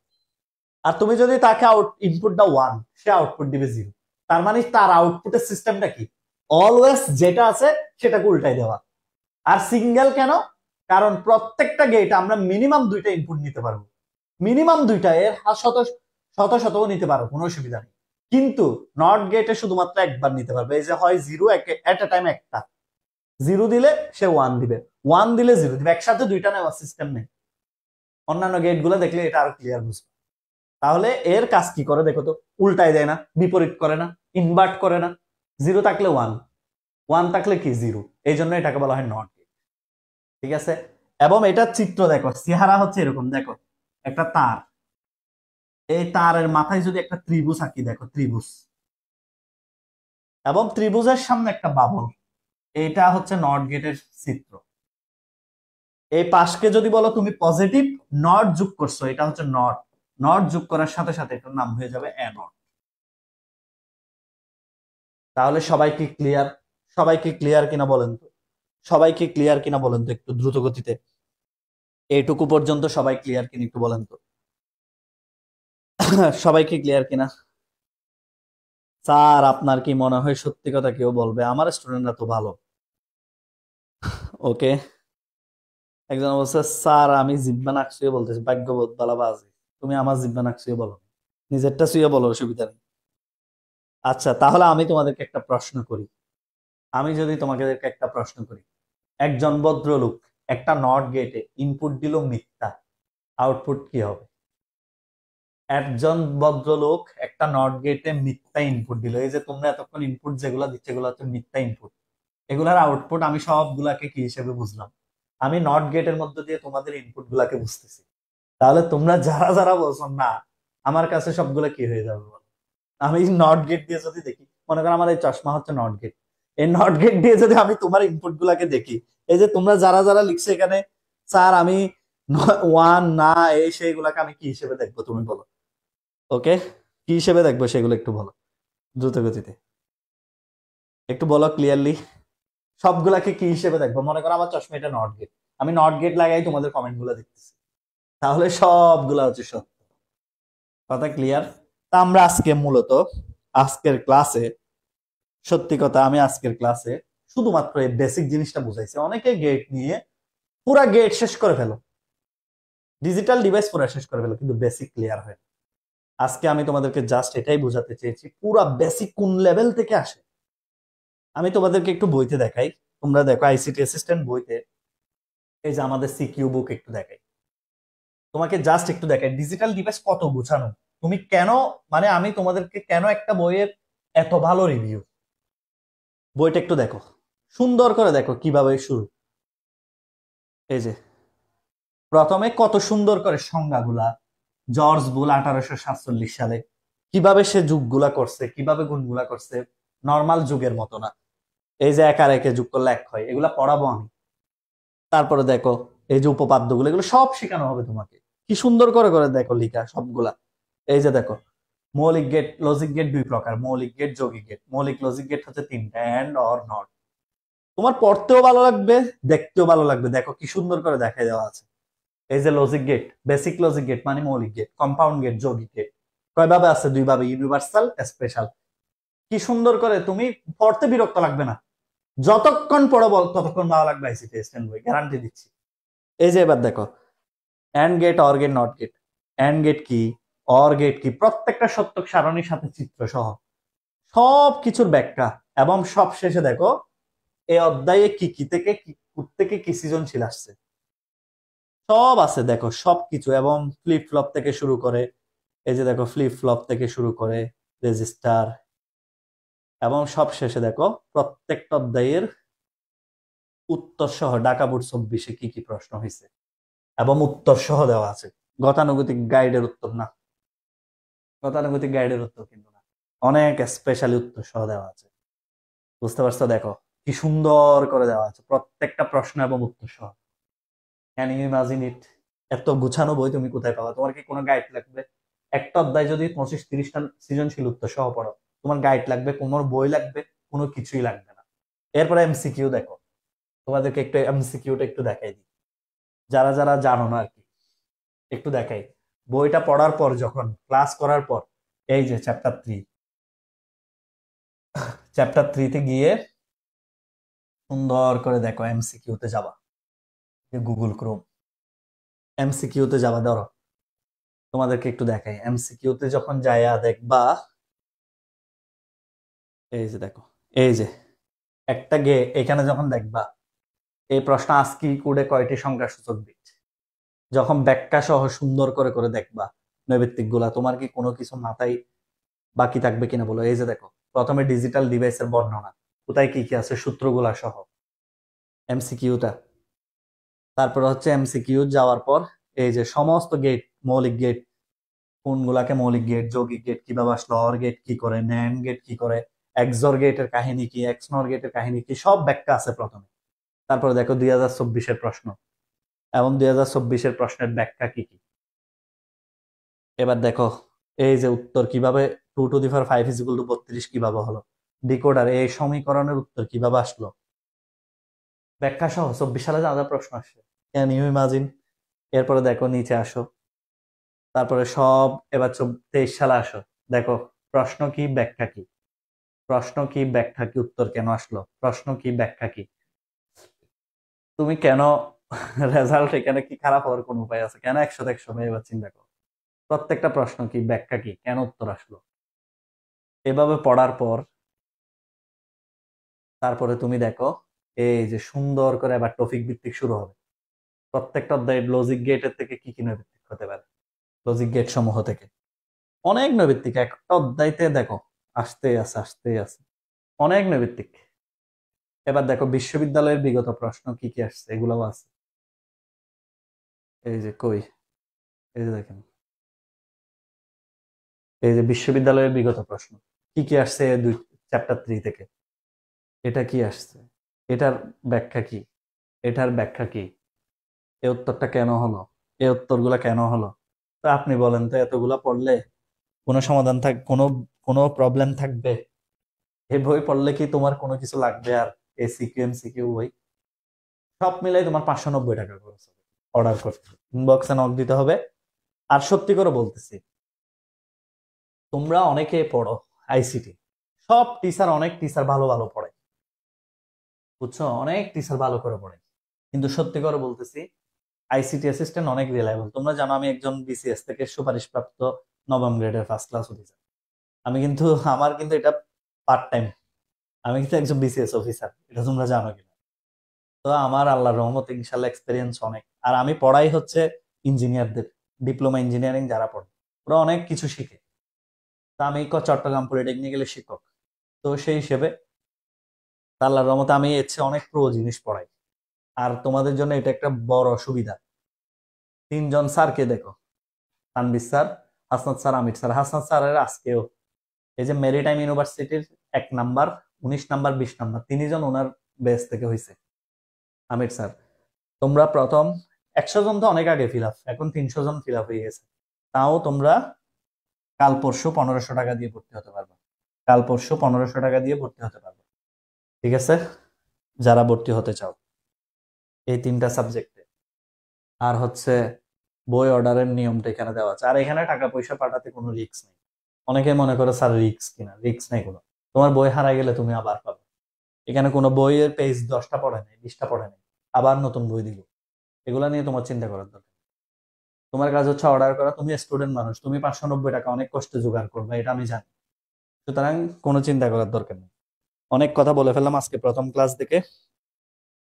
S1: আর তুমি যদি তাকে ইনপুট দাও ওয়ান, সে আউটপুট দিবে জিরো। তার মানে তার আউটপুটের সিস্টেমটা কি, অলওয়েজ যেটা আছে সেটাকে উল্টাই দেওয়া। আর সিঙ্গেল কেন, কারণ প্রত্যেকটা গেট আমরা মিনিমাম দুইটা ইনপুট নিতে পারবো, মিনিমাম দুইটা, এর শত শত শতও নিতে পারবো, কোনো অসুবিধা নেই। কিন্তু নট গেটে শুধুমাত্র একবার নিতে পারবে, এই যে হয় জিরো এট এ টাইম একটা, জিরো দিলে সে ওয়ান দিবে, ওয়ান দিলে জিরো দিবে, একসাথে দুইটা নেওয়ার সিস্টেম নেই। অন্যান্য গেট গুলো দেখলে এটা আরো ক্লিয়ার বুঝবে। তাহলে এর কাজ কি করে দেখো তো, উল্টাই দেয় না, বিপরীত করে না, ইনভার্ট করে না, জিরো থাকলে ওয়ান, ওয়ান থাকলে কি জিরো, এই জন্য এটাকে বলা হয় নট গেট, ঠিক আছে? এবং এটার চিত্র দেখো, চেহারা হচ্ছে এরকম, দেখো একটা তার, এই তারের মাথায় যদি একটা ত্রিভুজ আঁকি, দেখো ত্রিভুজ, এবং ত্রিভুজের সামনে একটা বাবল, এটা হচ্ছে নট গেটের চিত্র। এই পাশকে যদি বলো তুমি পজিটিভ, নট যোগ করছো, এটা হচ্ছে নট, নট যোগ করার সাথে সাথে এটার নাম হয়ে যাবে এ নট। তাহলে সবাই কি ক্লিয়ার, সবাই কি ক্লিয়ার কিনা বলেন তো, সবাই কি ক্লিয়ার কিনা বলেন তো একটু দ্রুত গতিতে, এইটুকু পর্যন্ত সবাই ক্লিয়ার কিনা একটু বলেন তো। সবাই কি ক্লিয়ার কিনা? স্যার আপনার কি মনে হয় সত্যি কথা কেউ বলবে? আমার স্টুডেন্টরা তো ভালো। ওকে, একজন বলছে স্যার আমি জিব্বা নাক ছুঁয়ে বলতেছি, ভাগ্যবোধ বালা বাজে, তুমি আমার জিব্বা নাক ছুঁয়ে বলো, নিজেরটা ছুঁয়ে বলো, অসুবিধা নেই। আচ্ছা তাহলে আমি তোমাদেরকে একটা প্রশ্ন করি, আমি যদি তোমাদেরকে একটা প্রশ্ন করি, একজন ভদ্রলোক একটা নট গেটে ইনপুট দিল মিথ্যা, আউটপুট কি হবে? একজন ভদ্রলোক একটা নট গেটে মিথ্যা ইনপুট দিল, এই যে তোমরা এতক্ষণ ইনপুট যেগুলো দিচ্ছে এগুলো হচ্ছে মিথ্যা ইনপুট, এগুলার আউটপুট আমি সবগুলাকে কি হিসেবে বুঝলাম? আমি নট গেটের মধ্য দিয়ে তোমাদের ইনপুট গুলাকে বুঝতেছি। তাহলে তোমরা যারা যারা বলছো না, আমার কাছে সবগুলা কি হয়ে যাবে বলো? আমি নট গেট দিয়ে যদি দেখি, মনে করো আমার এই চশমা হচ্ছে নট গেট, এই নট গেট দিয়ে যদি আমি তোমার ইনপুট গুলাকে দেখি, এই যে তোমরা যারা যারা লিখছে এখানে স্যার আমি ওয়ান না এই সেইগুলাকে আমি কি হিসেবে দেখবো তুমি বলো? ওকে, কি হিসেবে দেখবো সেগুলো একটু বলো দ্রুত গতিতে, একটু বলো ক্লিয়ারলি। সবগুলাকে কি হিসেবে দেখবো? মনে করো আমার চশমা এটা নট গেট, আমি নট গেট লাগাই তোমাদের কমেন্ট গুলো দেখতেছি, তাহলে সবগুলা হচ্ছে সত্য। কথা ক্লিয়ার? তা আমরা আজকে মূলত আজকের ক্লাসে, সত্যি কথা আমি আজকের ক্লাসে শুধুমাত্র এই বেসিক জিনিসটা বুঝাইছি। অনেকে গেট নিয়ে পুরা গেট শেষ করে ফেলো, ডিজিটাল ডিভাইস পুরা শেষ করে ফেলো, কিন্তু বেসিক ক্লিয়ার হয় না। আজকে আমি তোমাদেরকে জাস্ট এটাই বোঝাতে চেয়েছি, পুরা বেসিক কোন লেভেল থেকে আসে। আমি তোমাদেরকে একটু বইতে দেখাই, তোমরা দেখো আইসিটি অ্যাসিস্ট্যান্ট বইতে, এই যে আমাদের সিকিউ বুক একটু দেখাই তোমাকে, জাস্ট একটু দেখাই ডিজিটাল ডিভাইস কত গুছানো। তুমি কেন, মানে আমি তোমাদেরকে কেন একটা বইয়ের এত ভালো রিভিউ, বইটা একটু দেখো, সুন্দর করে দেখো কিভাবে শুরু। এই যে প্রথমে কত সুন্দর করে সংজ্ঞাগুলা, জর্জ বুল 1847 সালে কিভাবে সে যুগগুলা করছে, কিভাবে গুণগুলা করছে, নর্মাল যুগের মতো না। এই যে এক আর একে যোগ করলে এক হয়, এগুলা পড়াবো আমি। তারপরে দেখো এই যে উপপাদ্যগুলো, এগুলো সব শেখানো হবে তোমাকে, কি সুন্দর করে করে দেখো লিখা সবগুলা। এই যে দেখো মৌলিক গেট, লজিক গেট দুই প্রকার, মৌলিক গেট, যৌগিক গেট। মৌলিক লজিক গেট হচ্ছে তিনটা, এন্ড অর নট। তোমার পড়তেও ভালো লাগবে, দেখতেও ভালো লাগবে, দেখো কি সুন্দর করে দেখাই দেওয়া আছে। এই যে logic gate, basic logic gate মানে মৌলিক গেট, কম্পাউন্ড গেট, যৌগিক গেট। কয়ভাবে আছে? দুই ভাবে, ইউনিভার্সাল, স্পেশাল। কি সুন্দর করে, তুমি পড়তে বিরক্ত লাগবে না, যতক্ষণ পড়ো বল ততক্ষণ ভালো লাগবে। আইসিটি স্ট্যান্ড বই গ্যারান্টি দিচ্ছি। এই যে এবার দেখো and gate, or gate, not gate. And gate কি, অর গেট কি, প্রত্যেকটা সত্যক সারণীর সাথে চিত্র সহ সব কিছুর ব্যাখ্যা। এবং সব শেষে দেখো এই অধ্যায়ে কি কি থেকে কি থেকে কি সৃজনশীল আসছে সব আছে দেখো, সবকিছু। এবং ফ্লিপ ফ্লপ থেকে শুরু করে, এই যে দেখো ফ্লিপ ফ্লপ থেকে শুরু করে রেজিস্টার, এবং সব শেষে দেখো প্রত্যেকটা অধ্যায়ের উত্তর সহ, ঢাকা বোর্ড 24-এ কি কি প্রশ্ন হয়েছে এবং উত্তর সহ দেওয়া আছে। গতানুগতিক গাইডের উত্তর না, গতানুগতিক গাইডের উত্তর কিন্তু না, অনেক স্পেশালি উত্তর সহ দেওয়া আছে। বুঝতে পারছো? দেখো কি সুন্দর করে দেওয়া আছে প্রত্যেকটা প্রশ্ন এবং উত্তর সহ। Can you imagine it? এত গুছানো বই তুমি কোথায় পাবা? তোমার কি কোনো গাইড লাগবে? একটা অধ্যায় যদি 25-30টা সৃজনশীল উত্তর সহ পড়ো, তোমার গাইড লাগবে? কোনো বই লাগবে? কোনো কিছুই লাগবে না। এরপরে এমসিকিউ দেখো, তোমাদেরকে একটু এমসিকিউটা একটু দেখাই দিই, যারা যারা জানো না আর কি, একটু দেখাই। বইটা পড়ার পর, যখন ক্লাস করার পর, এই যে চ্যাপ্টার 3 তে গিয়ে সুন্দর করে দেখো, এমসিকিউ তে যাবা, গুগল ক্রোম, এমসিকিউ তে যাবা। ধরো তোমাদেরকে একটু দেখাই, এমসিকিউ তে যখন যায়া দেখবা, এই যে দেখো, এই যে একটা এখানে যখন দেখবা এই প্রশ্ন আস্কি কোডে কয়টি সংখ্যাসূচক বিট, যখন ব্যাখ্যা সহ সুন্দর করে করে দেখবা নৈবেত্তিক গুলা, তোমার কি কোনো কিছু মাথায় বাকি থাকবে কিনা বলো? এই যে দেখো প্রথমে ডিজিটাল ডিভাইসের বর্ণনা, কোথায় কি কি আছে সূত্রগুলা সহ, এমসিকিউটা। তারপর হচ্ছে এমসিকিউ যাওয়ার পর এই যে সমস্ত গেট, মৌলিক গেট কোনগুলাকে মৌলিক গেট, যৌগিক গেট কিভাবে আসলো, অর গেট কি করে, ন্যান্ড গেট কি করে, এক্সর গেটের কাহিনী কি, এক্সনর গেটের কাহিনী কি, সব ব্যাখ্যা আছে প্রথমে। তারপরে দেখো 2024-এর প্রশ্ন এবং 2024-এর প্রশ্নের ব্যাখ্যা কি কি। এবার দেখো এই যে উত্তর কিভাবে, 2^5 = 32 কিভাবে হলো, ডিকোডার এই সমীকরণের উত্তর কিভাবে আসলো, ব্যাখ্যা সহ 24 সালে যা যা প্রশ্ন আসছে, ক্যান ইউ ইমাজিন? এরপরে দেখো নিচে আসো, তারপরে সব এবার 23 সালে আসো, দেখো প্রশ্ন কি, ব্যাখ্যা কি, প্রশ্ন কি, ব্যাখ্যা কি, উত্তর কেন আসলো, প্রশ্ন কি, ব্যাখ্যা কি, তুমি কেন রেজাল্ট এখানে কি খারাপ হওয়ার কোনো উপায় আছে? কেন 100-100 ভাই? এবার চিন্তা করো, প্রত্যেকটা প্রশ্ন কি, ব্যাখ্যা কি, কেন উত্তর আসলো। এভাবে পড়ার পর তারপরে তুমি দেখো, এই যে সুন্দর করে এবার টপিক ভিত্তিক শুরু হবে। প্রত্যেকটা অধ্যায় লজিক গেটের থেকে কি কি নৈর্ব্যক্তিক হতে পারে, লজিক গেট সমূহ থেকে অনেক নৈর্ব্যক্তিক একটা অধ্যায়তে দেখো আসতেই আছে অনেক নৈর্ব্যক্তিক। এবার দেখো বিশ্ববিদ্যালয়ের বিগত প্রশ্ন কি কি আসছে, এগুলাও আছে। এই যে কই, এই যে দেখেন, এই যে বিশ্ববিদ্যালয়ের বিগত প্রশ্ন কি কি আসছে, দুই চ্যাপ্টার 3 থেকে। এটা কি আসছে, এটার ব্যাখ্যা কি, এটার ব্যাখ্যা কি, এই উত্তরটা কেন হলো, এই উত্তরগুলা কেন হলো। তো আপনি বলেন তো, এতগুলা পড়লে কোনো সমাধান কোনো কোনো প্রবলেম থাকবে? এই বই পড়লে কি তোমার কোনো কিছু লাগবে আর? এই সিকিউ এমসিকিউ বই সব মিলাই তোমার 590 টাকা খরচ হবে অর্ডার করতে। ইনবক্সে নক দিতে হবে। আর সত্যি করে বলতেছি, তোমরা অনেকে পড়ো আইসিটি, সব টিচার, অনেক টিচার ভালো ভালো পড়ায়, বুঝছো, অনেক টিচার ভালো করে পড়ায়, কিন্তু সত্যি করে বলতেছি, আইসিটি অ্যাসিস্ট্যান্ট অনেক রিলায়েবল। তোমরা জানো আমি একজন বিসিএস থেকে সুপারিশপ্রাপ্ত নবম গ্রেডের ফার্স্ট ক্লাস অফিসার। আমি কিন্তু, আমার কিন্তু এটা পার্ট টাইম, আমি কিন্তু একজন বিসিএস অফিসার, এটা তোমরা জানো কিনা। তো আমার আল্লাহর রহমতে ইনশাল্লাহ এক্সপিরিয়েন্স অনেক। আর আমি পড়াই হচ্ছে ইঞ্জিনিয়ারদের, ডিপ্লোমা ইঞ্জিনিয়ারিং যারা পড়ে, ওরা অনেক কিছু শিখে। তা আমি চট্টগ্রাম পলিটেকনিক্যালের শিক্ষক, তো সেই হিসেবে আল্লাহর রহমতে আমি এর চেয়ে অনেক প্রো জিনিস পড়াই। আর তোমাদের জন্য এটা একটা বড় সুবিধা। 3 জন স্যারকে দেখো, তানবির স্যার, হাসনাত স্যার, আমির স্যার। হাসনাত স্যারের আজকেও এই যে মেরিটাইম ইউনিভার্সিটির 1 নাম্বার, 19 নাম্বার, 20 নাম্বার, 3 জন ওনার বেস থেকে হয়েছে। আমির স্যার, তোমরা প্রথম 100 জন তো অনেক আগে ফিল আপ, এখন 300 জন ফিল আপ হয়ে গেছে। তাও তোমরা কাল পরশু 1500 টাকা দিয়ে ভর্তি হতে পারবে, কাল পরশু 1500 টাকা দিয়ে ভর্তি হতে পারবে। ঠিক আছে, যারা ভর্তি হতে চাও এই 3টা সাবজেক্টে। আর হচ্ছে বই অর্ডারের নিয়মটা এখানে দেওয়া আছে। আর এখানে টাকা পয়সা পাঠাতে কোনো রিস্ক নেই। অনেকে মনে করে স্যার রিস্ক কিনা, রিস্ক নেই কোনো। তোমার বই হারাই গেলে তুমি আবার পাবে। এখানে কোনো বইয়ের পেজ 10টা পড়ে নেই, 20টা পড়ে নেই, আবার নতুন বই দিব। এগুলা নিয়ে তোমার চিন্তা করার দরকার নেই। তোমার কাজ হচ্ছে অর্ডার করা। তুমি স্টুডেন্ট মানুষ, তুমি 590 টাকা অনেক কষ্টে জোগাড় করবে, এটা আমি জানি। সুতরাং কোনো চিন্তা করার দরকার নেই। অনেক কথা বলে ফেললাম আজকে প্রথম ক্লাস থেকে।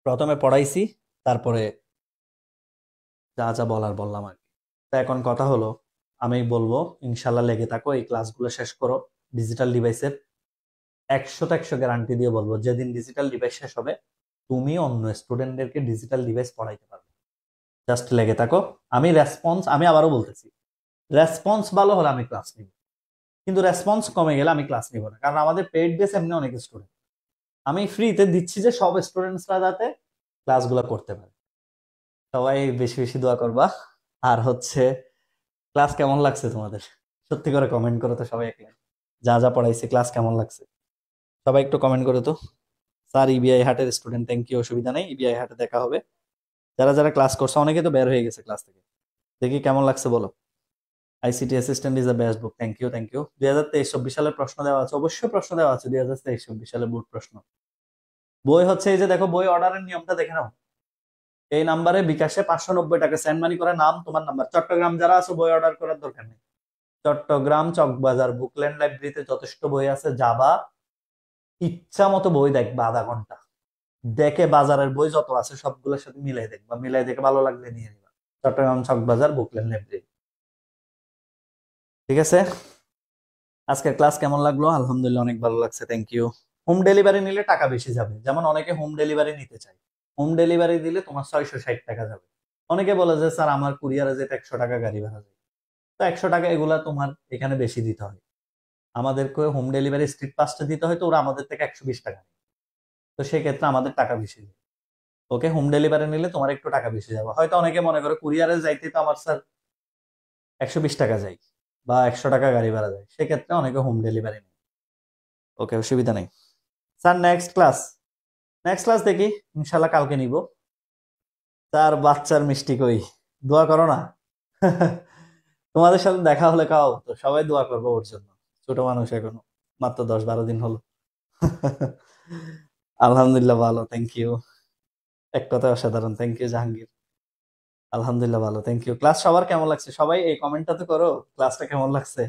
S1: প্রথমে পড়াইছি, তারপরে যা যা বলার বললাম আর কি। তা এখন কথা হলো, আমি বলবো ইনশাল্লাহ লেগে থাকো, এই ক্লাসগুলো শেষ করো। ডিজিটাল ডিভাইসের 100-100 গ্যারান্টি দিয়ে বলবো, যেদিন ডিজিটাল ডিভাইস শেষ হবে তুমি অন্য স্টুডেন্টদেরকে ডিজিটাল ডিভাইস পড়াইতে পারবে। জাস্ট লেগে থাকো। আমি আবারও বলতেছি, রেসপন্স ভালো হলে আমি ক্লাস নিব, কিন্তু রেসপন্স কমে গেলে আমি ক্লাস নিব না, কারণ আমাদের পেইড বেস এমনি অনেক স্টুডেন্ট। আমি ফ্রিতে দিচ্ছি যে সব স্টুডেন্টসরা যাতে ক্লাসগুলো করতে পারে। সবাই বেশি বেশি দোয়া করবা। আর হচ্ছে, ক্লাস কেমন লাগছে তোমাদের? সত্যি করে কমেন্ট করো তো সবাই, একলাই যা যা পড়াইছে ক্লাস কেমন লাগছে সবাই একটু কমেন্ট করো তো। স্যার ইবিআই হাটের স্টুডেন্ট, থ্যাংক ইউ, অসুবিধা নেই, ইবিআই হাটে দেখা হবে। যারা যারা ক্লাস করছে, অনেকে তো বের হয়ে গেছে ক্লাস থেকে, দেখি কেমন লাগছে বলো। ICT assistant is the best book, thank you, thank you. 2023-24 সালের প্রশ্ন দেওয়া আছে, অবশ্যই প্রশ্ন দেওয়া আছে 2023-24 সালের বোর্ড প্রশ্ন। বই হচ্ছে এই যে দেখো, বই অর্ডারের নিয়মটা দেখে নাও। এই নাম্বারে বিকাশে 590 টাকা সেন্ড মানি করে, নাম, তোমার নাম্বার। চট্টগ্রাম যারা আছে বই অর্ডার করার দরকার নেই। চট্টগ্রাম চকবাজার বুকল্যান্ড লাইব্রেরিতে যথেষ্ট বই আছে, যাবা, ইচ্ছা মতো বই দেখবা, আধা ঘন্টা দেখে বাজারের বই যত আছে সবগুলোর সাথে মিলাই দেখবা, মিলাই দেখে ভালো লাগলে নিয়ে নিবা। Chittagong Chawkbazar Bookland library. ঠিক আছে, আজকের ক্লাস কেমন লাগলো? আলহামদুলিল্লাহ অনেক ভালো লাগছে, থ্যাংক ইউ। হোম ডেলিভারি নিলে টাকা বেশি যাবে, যেমন অনেকে হোম ডেলিভারি নিতে চায়। হোম ডেলিভারি দিলে তোমার 660 টাকা যাবে। অনেকে বলে যে স্যার আমার কুরিয়ারে যেতে 100 টাকা গাড়ি ভাড়া যায়। তো 100 টাকা এগুলা তোমার এখানে বেশি দিতে হয়। আমাদেরকে হোম ডেলিভারি স্ট্রিট পাসটা দিতে হয়, তো ওরা আমাদের থেকে 120 টাকা নেয়। তো সেই ক্ষেত্রে আমাদের টাকা বেশি যায়। ওকে, হোম ডেলিভারি নিলে তোমার একটু টাকা বেশি যাবে। হয়তো অনেকে মনে করে কুরিয়ারে যাইতে তো আমার স্যার 120 টাকা যায়, বা 100 টাকা গাড়ি ভাড়া যায়, সেক্ষেত্রে অনেকে হোম ডেলিভারি নেয়। ওকে, অসুবিধা নেই। স্যার নেক্সট ক্লাস দেখি, ইনশাল্লাহ কালকে নিব। তার বাচ্চার মিষ্টি কই, দোয়া করো না। তোমাদের সাথে দেখা হলে খাও তো, সবাই দোয়া করবো ওর জন্য। ছোট মানুষ এখনো, মাত্র 10-12 দিন হলো। আলহামদুলিল্লাহ ভালো, থ্যাংক ইউ। এক কথা অসাধারণ, থ্যাংক ইউ জাহাঙ্গীর। আলহামদুলিল্লাহ ভালো, থ্যাংক ইউ। ক্লাস সবার কেমন লাগছে? সবাই এই কমেন্টটা তো করো, ক্লাসটা কেমন লাগছে।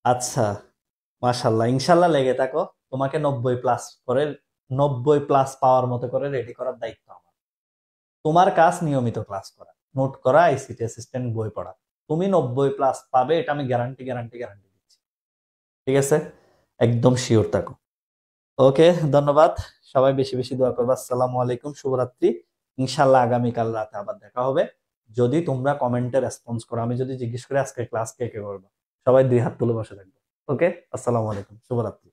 S1: আচ্ছা, মাশাল্লাহ, ইনশাল্লাহ লেগে থাকো। তোমাকে 90 প্লাস করে, 90 প্লাস পাওয়ার মতো করে রেডি করার দায়িত্ব আমার। তোমার কাজ নিয়মিত ক্লাস করা, নোট করা, আইসিটি অ্যাসিস্ট্যান্ট বই পড়া। তুমি 90 প্লাস পাবে, এটা আমি গ্যারান্টি গ্যারান্টি গ্যারান্টি দিচ্ছি। ঠিক আছে, একদম শিওর থাকো। ওকে, ধন্যবাদ। সবাই বেশি বেশি দোয়া করবে। আসসালামু আলাইকুম, শুভরাত্রি। ইনশাল্লাহ আগামীকাল রাতে আবার দেখা হবে। যদি তোমরা কমেন্টে রেসপন্স করো, আমি যদি জিজ্ঞেস করি আজকে ক্লাস কে কে করবে, সবাই 2 হাত তুলে বসে থাকবে। ওকে, আসসালামু আলাইকুম, শুভরাত্রি।